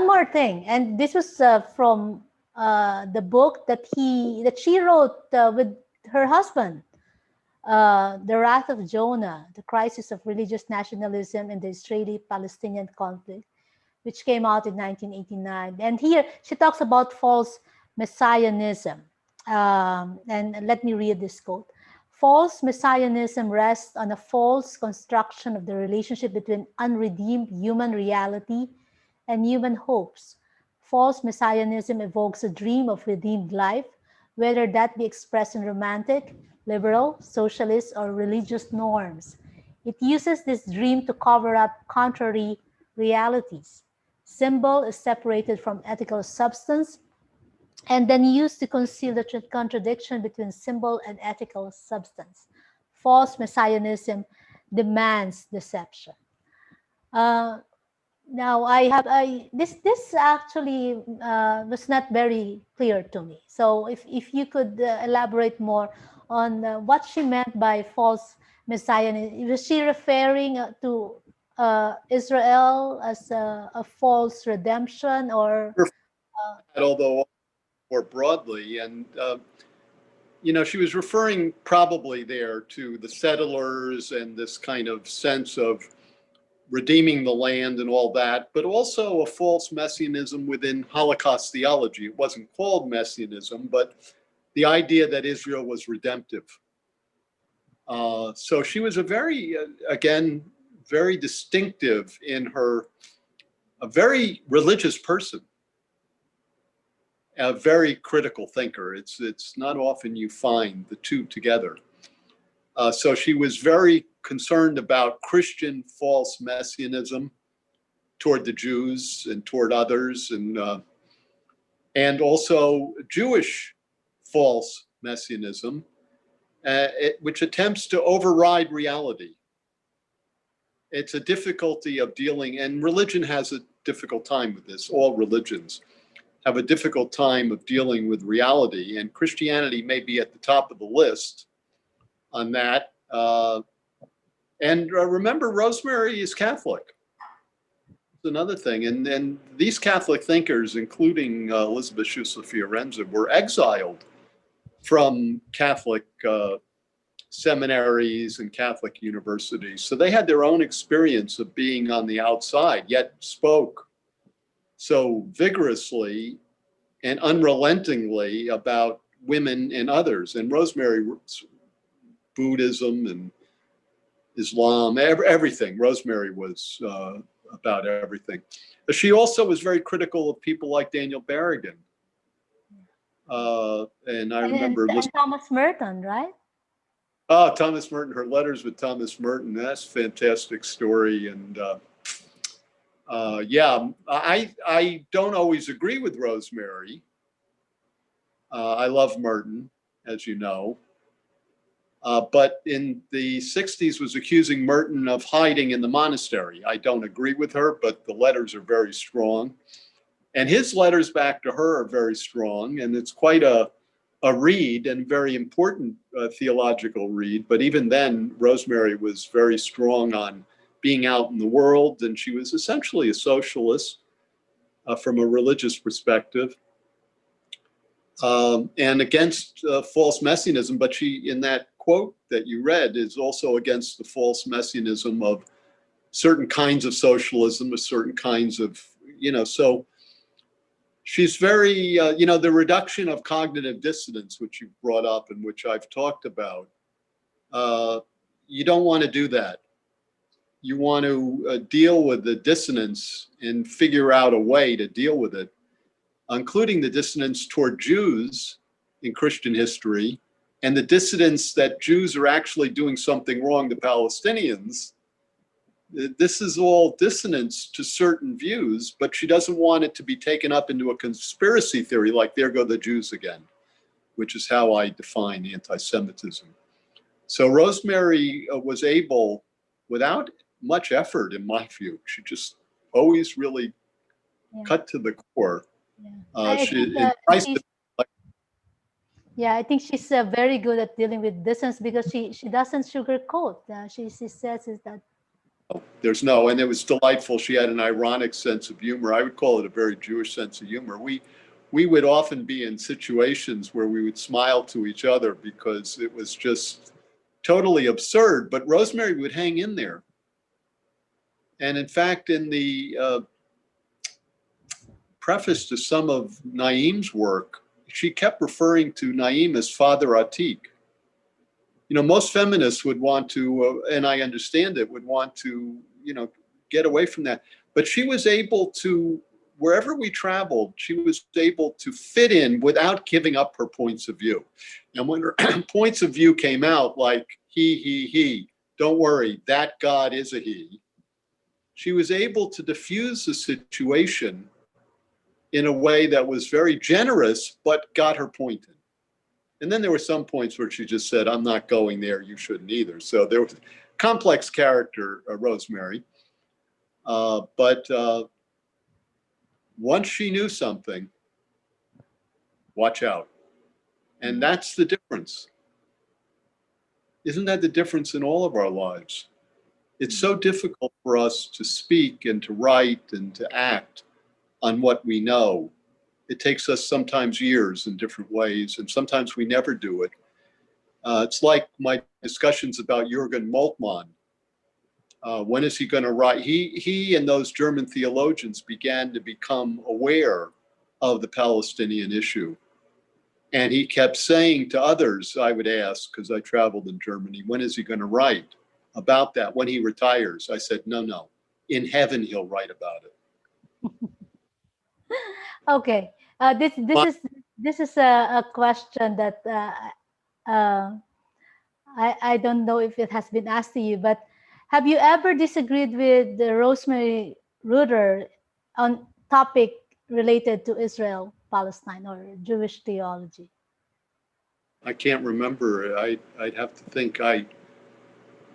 more thing, and this was from the book that she wrote with her husband, The Wrath of Jonah, The Crisis of Religious Nationalism in the Israeli-Palestinian Conflict, which came out in 1989. And here she talks about false messianism. And let me read this quote. False messianism rests on a false construction of the relationship between unredeemed human reality and human hopes. False messianism evokes a dream of redeemed life, whether that be expressed in romantic, liberal, socialist, or religious norms. It uses this dream to cover up contrary realities. Symbol is separated from ethical substance and then used to conceal the contradiction between symbol and ethical substance. False messianism demands deception. Now this actually was not very clear to me. So if you could elaborate more on what she meant by false messianism. Was she referring to Israel as a false redemption, or although more broadly, and she was referring probably there to the settlers and this kind of sense of redeeming the land and all that, but also a false messianism within Holocaust theology. It wasn't called messianism, but the idea that Israel was redemptive. So she was again, very distinctive in her, a very religious person, a very critical thinker. It's not often you find the two together. So she was very concerned about Christian false messianism toward the Jews and toward others, and also Jewish false messianism, which attempts to override reality. It's a difficulty of dealing, and religion has a difficult time with this. All religions have a difficult time of dealing with reality, and Christianity may be at the top of the list on that. And remember, Rosemary is Catholic. It's another thing. And these Catholic thinkers, including Elizabeth Schüssler-Fiorenza, were exiled from Catholic seminaries and Catholic universities. So they had their own experience of being on the outside, yet spoke so vigorously and unrelentingly about women and others. And Rosemary, Buddhism and Islam, everything. Rosemary was about everything. But she also was very critical of people like Daniel Berrigan. And I remember and Thomas Merton, right? Oh, Thomas Merton, her letters with Thomas Merton, that's a fantastic story. And yeah, I don't always agree with Rosemary. I love Merton, as you know. But in the 60s was accusing Merton of hiding in the monastery. I don't agree with her, but the letters are very strong. And his letters back to her are very strong. And it's quite a read, and very important theological read. But even then, Rosemary was very strong on being out in the world. And she was essentially a socialist from a religious perspective. And against false messianism, but she, in that quote that you read, is also against the false messianism of certain kinds of socialism, of certain kinds of, so she's very, the reduction of cognitive dissonance, which you brought up and which I've talked about, you don't want to do that. You want to deal with the dissonance and figure out a way to deal with it, including the dissonance toward Jews in Christian history, and the dissonance that Jews are actually doing something wrong to Palestinians. This is all dissonance to certain views, but she doesn't want it to be taken up into a conspiracy theory like there go the Jews again, which is how I define anti-Semitism. So Rosemary was able, without much effort in my view, she just always really cut to the core. I think she's very good at dealing with distance because she doesn't sugarcoat. She says is that there's no, and it was delightful. She had an ironic sense of humor. I would call it a very Jewish sense of humor. We would often be in situations where we would smile to each other because it was just totally absurd, but Rosemary would hang in there. And in fact, in the preface to some of Naim's work, she kept referring to Naim as Father Atik. Most feminists would want to, and I understand it, would want to, get away from that. But she was able to, wherever we traveled, she was able to fit in without giving up her points of view. And when her points of view came out, like he, don't worry, that God is a he, she was able to diffuse the situation in a way that was very generous, but got her point in. And then there were some points where she just said, I'm not going there, you shouldn't either. So there was a complex character, Rosemary. But once she knew something, watch out. And that's the difference. Isn't that the difference in all of our lives? It's so difficult for us to speak and to write and to act on what we know. It takes us sometimes years in different ways, and sometimes we never do it. It's like my discussions about Jürgen Moltmann. When is he going to write? He and those German theologians began to become aware of the Palestinian issue. And he kept saying to others, I would ask, because I traveled in Germany, when is he going to write about that when he retires? I said, no, in heaven he'll write about it. Okay. But This is a question that uh, I don't know if it has been asked to you, but have you ever disagreed with Rosemary Ruether on topic related to Israel, Palestine, or Jewish theology? I can't remember. I'd have to think.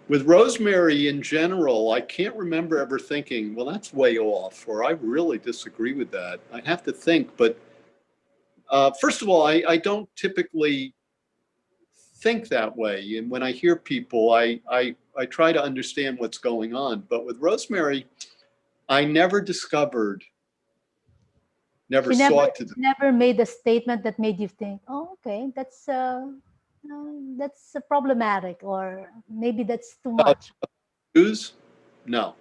With Rosemary in general, I can't remember ever thinking, well, that's way off, or I really disagree with that. I have to think, but first of all, I don't typically think that way. And when I hear people, I try to understand what's going on. But with Rosemary, I never discovered, never She never sought to. never made a statement that made you think, oh, okay, that's problematic, or maybe that's too About much. Jews? No.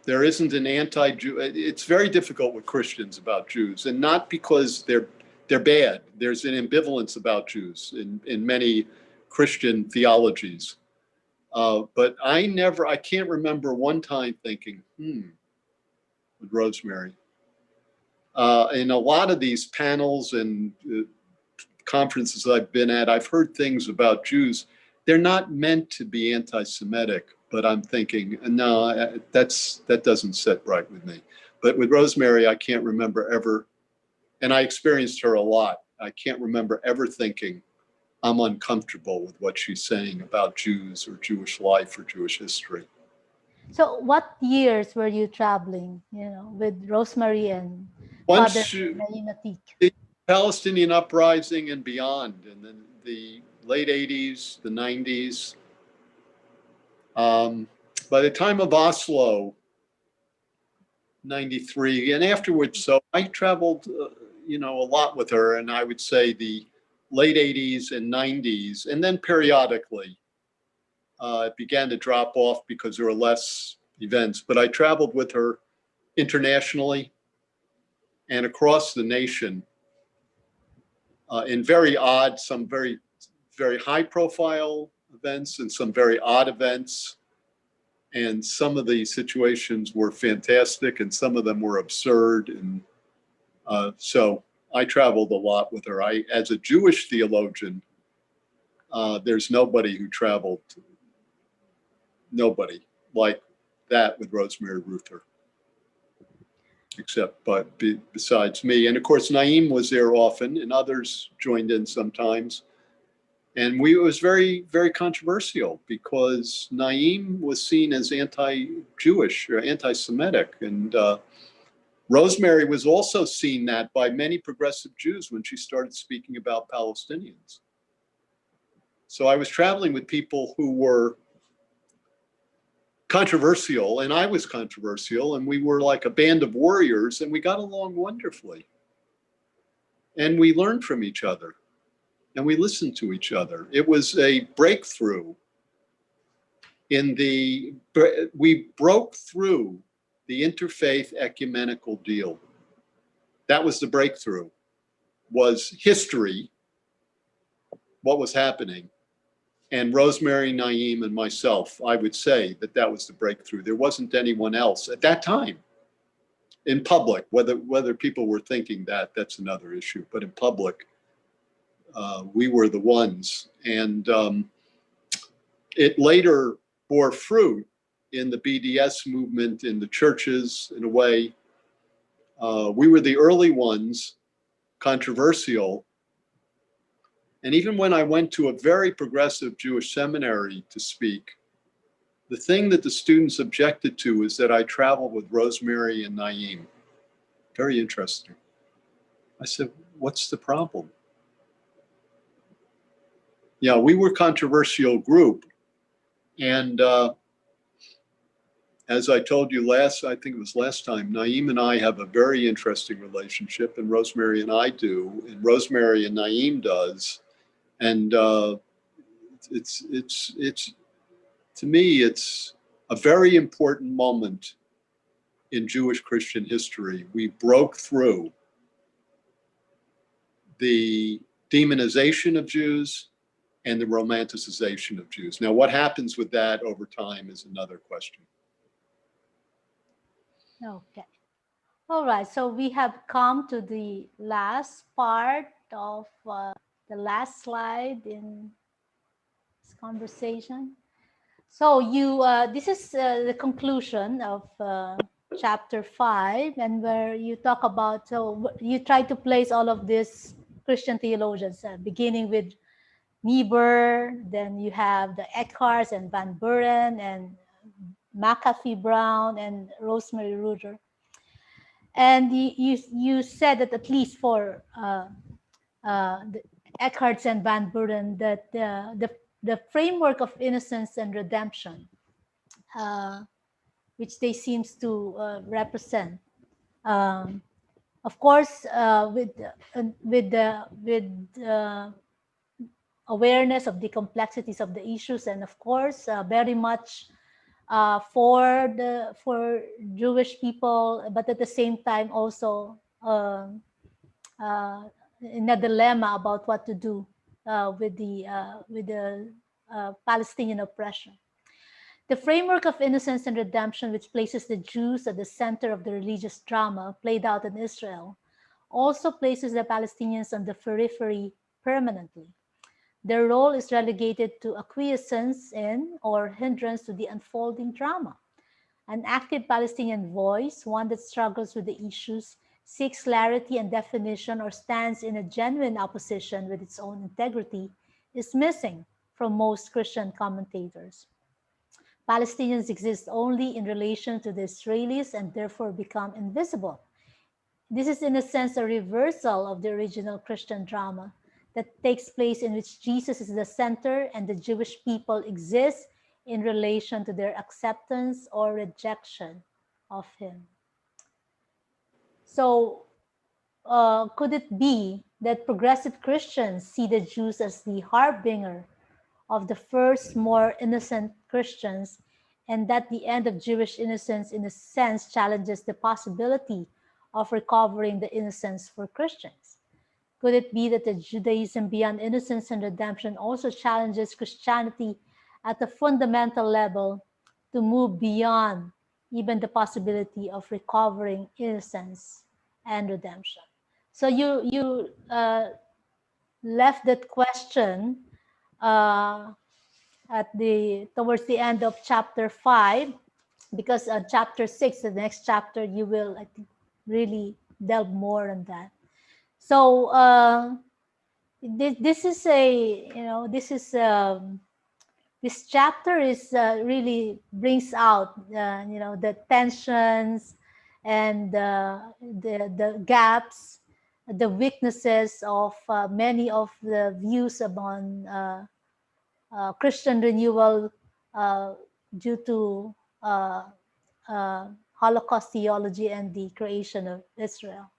There isn't an anti-Jew. It's very difficult with Christians about Jews, and not because they're bad. There's an ambivalence about Jews in many Christian theologies. But I can't remember one time thinking, with Rosemary. In a lot of these panels and conferences I've been at, I've heard things about Jews. They're not meant to be anti-Semitic, but I'm thinking, no, that doesn't sit right with me. But with Rosemary, I can't remember ever, and I experienced her a lot. I can't remember ever thinking I'm uncomfortable with what she's saying about Jews or Jewish life or Jewish history. So, what years were you traveling, with Rosemary and Father Once Naïm? the Palestinian Uprising and beyond, and then the late 80s, the 90s. By the time of Oslo, 93, and afterwards, so I traveled, a lot with her, and I would say the late 80s and 90s, and then periodically it began to drop off because there were less events. But I traveled with her internationally and across the nation in very odd, some very, very high profile events and some very odd events. And some of the situations were fantastic and some of them were absurd. And so I traveled a lot with her. As a Jewish theologian, there's nobody who traveled, nobody like that with Rosemary Ruether, besides me. And of course, Naïm was there often and others joined in sometimes. And it was very, very controversial because Naïm was seen as anti-Jewish or anti-Semitic. And Rosemary was also seen that by many progressive Jews when she started speaking about Palestinians. So I was traveling with people who were controversial, and I was controversial, and we were like a band of warriors, and we got along wonderfully. And we learned from each other. And we listened to each other. It was a breakthrough we broke through the interfaith ecumenical deal. That was the breakthrough, was history, what was happening. And Rosemary, Naïm, and myself, I would say that was the breakthrough. There wasn't anyone else at that time in public, whether people were thinking that's another issue, but in public, we were the ones. And it later bore fruit in the BDS movement, in the churches, in a way. We were the early ones, controversial. And even when I went to a very progressive Jewish seminary to speak, the thing that the students objected to is that I traveled with Rosemary and Naïm. Very interesting. I said, what's the problem? Yeah, we were a controversial group. And as I told you I think it was last time, Naïm and I have a very interesting relationship, and Rosemary and I do, and Rosemary and Naïm does. And it's to me, it's a very important moment in Jewish Christian history. We broke through the demonization of Jews and the romanticization of Jews. Now, what happens with that over time is another question. Okay. All right. So we have come to the last part of the last slide in this conversation. So this is the conclusion of chapter 5, and where you talk about, so you try to place all of these Christian theologians, beginning with Niebuhr, then you have the Eckharts and Van Buren and McAfee Brown and Rosemary Ruether. And you said that at least for the Eckharts and Van Buren, that the framework of innocence and redemption, which they seems to represent, of course, with awareness of the complexities of the issues, and of course, very much for Jewish people, but at the same time also in a dilemma about what to do with the Palestinian oppression. The framework of innocence and redemption, which places the Jews at the center of the religious drama played out in Israel, also places the Palestinians on the periphery permanently. Their role is relegated to acquiescence in or hindrance to the unfolding drama. An active Palestinian voice, one that struggles with the issues, seeks clarity and definition, or stands in a genuine opposition with its own integrity, is missing from most Christian commentators. Palestinians exist only in relation to the Israelis and therefore become invisible. This is, in a sense, a reversal of the original Christian drama that takes place, in which Jesus is the center and the Jewish people exist in relation to their acceptance or rejection of him. So, could it be that progressive Christians see the Jews as the harbinger of the first, more innocent Christians, and that the end of Jewish innocence, in a sense, challenges the possibility of recovering the innocence for Christians? Could it be that the Judaism Beyond Innocence and Redemption also challenges Christianity at a fundamental level to move beyond even the possibility of recovering innocence and redemption? So you left that question towards the end of chapter 5, because chapter 6, the next chapter, you will, I think, really delve more on that. So this is this chapter is really brings out the tensions and the gaps, the weaknesses of many of the views upon Christian renewal due to Holocaust theology and the creation of Israel.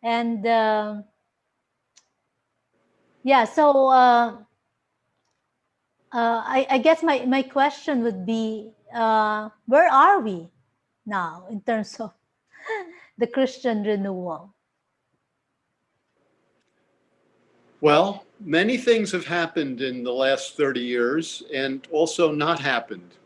And so I guess my question would be, where are we now in terms of the Christian renewal? Well, many things have happened in the last 30 years and also not happened.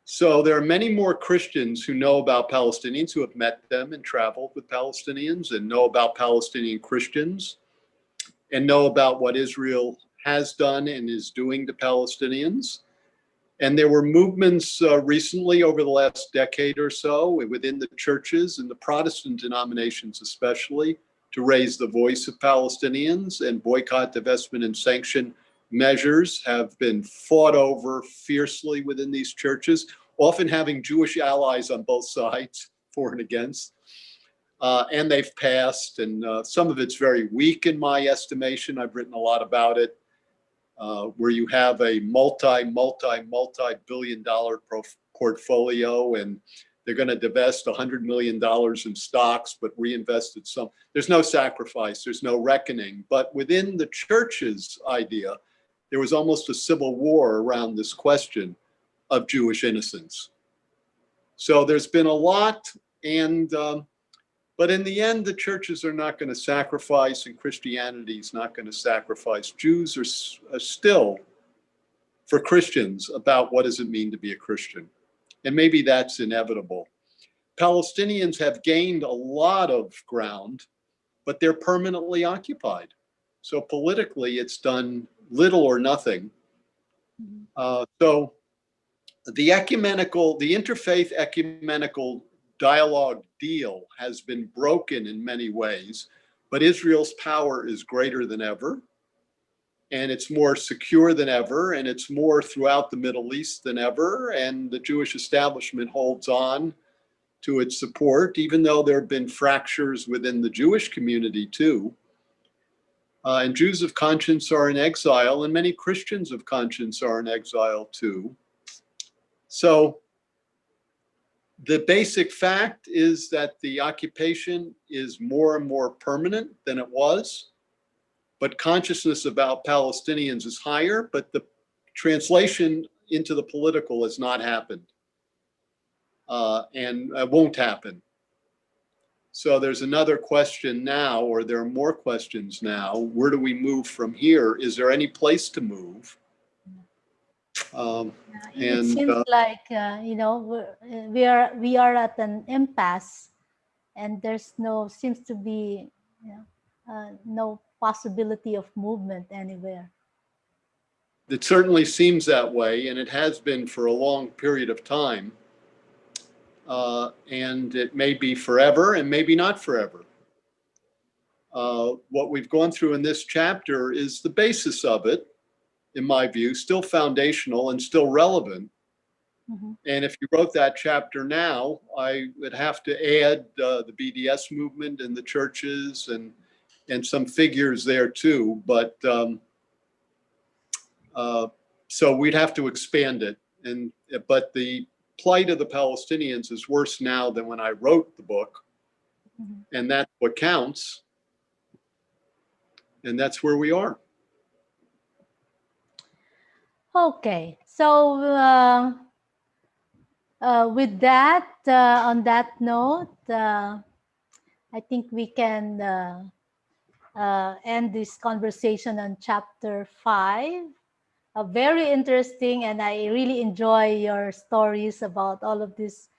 So there are many more Christians who know about Palestinians, who have met them and traveled with Palestinians, and know about Palestinian Christians, and know about what Israel has done and is doing to Palestinians. And there were movements recently over the last decade or so within the churches and the Protestant denominations especially, to raise the voice of Palestinians, and boycott, divestment, and sanction measures have been fought over fiercely within these churches, often having Jewish allies on both sides, for and against. And they've passed, and some of it's very weak in my estimation. I've written a lot about it, where you have a multi-billion-dollar portfolio, and they're going to divest $100 million in stocks, but reinvested some. There's no sacrifice, there's no reckoning. But within the church's idea, there was almost a civil war around this question of Jewish innocence. So there's been a lot, and but in the end, the churches are not going to sacrifice, and Christianity is not going to sacrifice. Jews are still, for Christians, about what does it mean to be a Christian. And maybe that's inevitable. Palestinians have gained a lot of ground, but they're permanently occupied. So politically, it's done little or nothing. So the interfaith ecumenical dialogue deal has been broken in many ways, but Israel's power is greater than ever, and it's more secure than ever, and it's more throughout the Middle East than ever, and the Jewish establishment holds on to its support, even though there have been fractures within the Jewish community too. And Jews of conscience are in exile, and many Christians of conscience are in exile too. So the basic fact is that the occupation is more and more permanent than it was, but consciousness about Palestinians is higher, but the translation into the political has not happened, and won't happen. So there's another question now, or there are more questions now. Where do we move from here? Is there any place to move? It seems like we are at an impasse, and there's seems to be no possibility of movement anywhere. It certainly seems that way, and it has been for a long period of time. And it may be forever and maybe not forever. What we've gone through in this chapter is the basis of it, in my view, still foundational and still relevant. Mm-hmm. And if you wrote that chapter now, I would have to add the BDS movement and the churches and some figures there too. But so we'd have to expand it. But the plight of the Palestinians is worse now than when I wrote the book. Mm-hmm. And that's what counts. And that's where we are. Okay, so with that, on that note, I think we can end this conversation on chapter 5. Very interesting, and I really enjoy your stories about all of these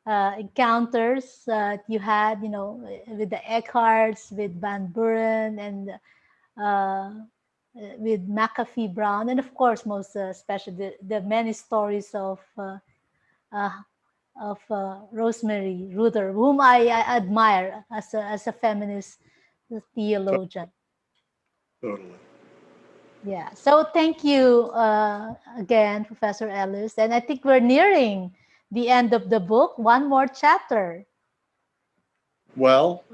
encounters you had, with the Eckharts, with Van Buren, and with McAfee Brown, and of course, most especially the many stories of Rosemary Ruether, whom I admire as a feminist theologian. Totally. Yeah. So thank you again, Professor Ellis. And I think we're nearing the end of the book. One more chapter. Well,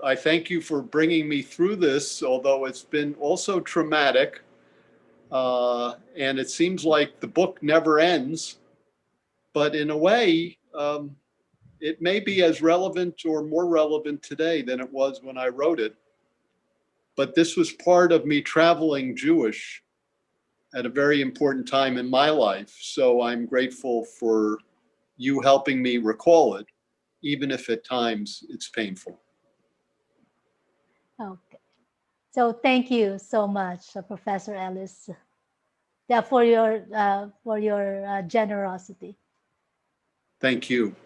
I thank you for bringing me through this, although it's been also traumatic. And it seems like the book never ends. But in a way, it may be as relevant or more relevant today than it was when I wrote it. But this was part of me traveling Jewish at a very important time in my life. So I'm grateful for you helping me recall it, even if at times it's painful. Okay. So thank you so much, Professor Ellis, for your generosity. Thank you.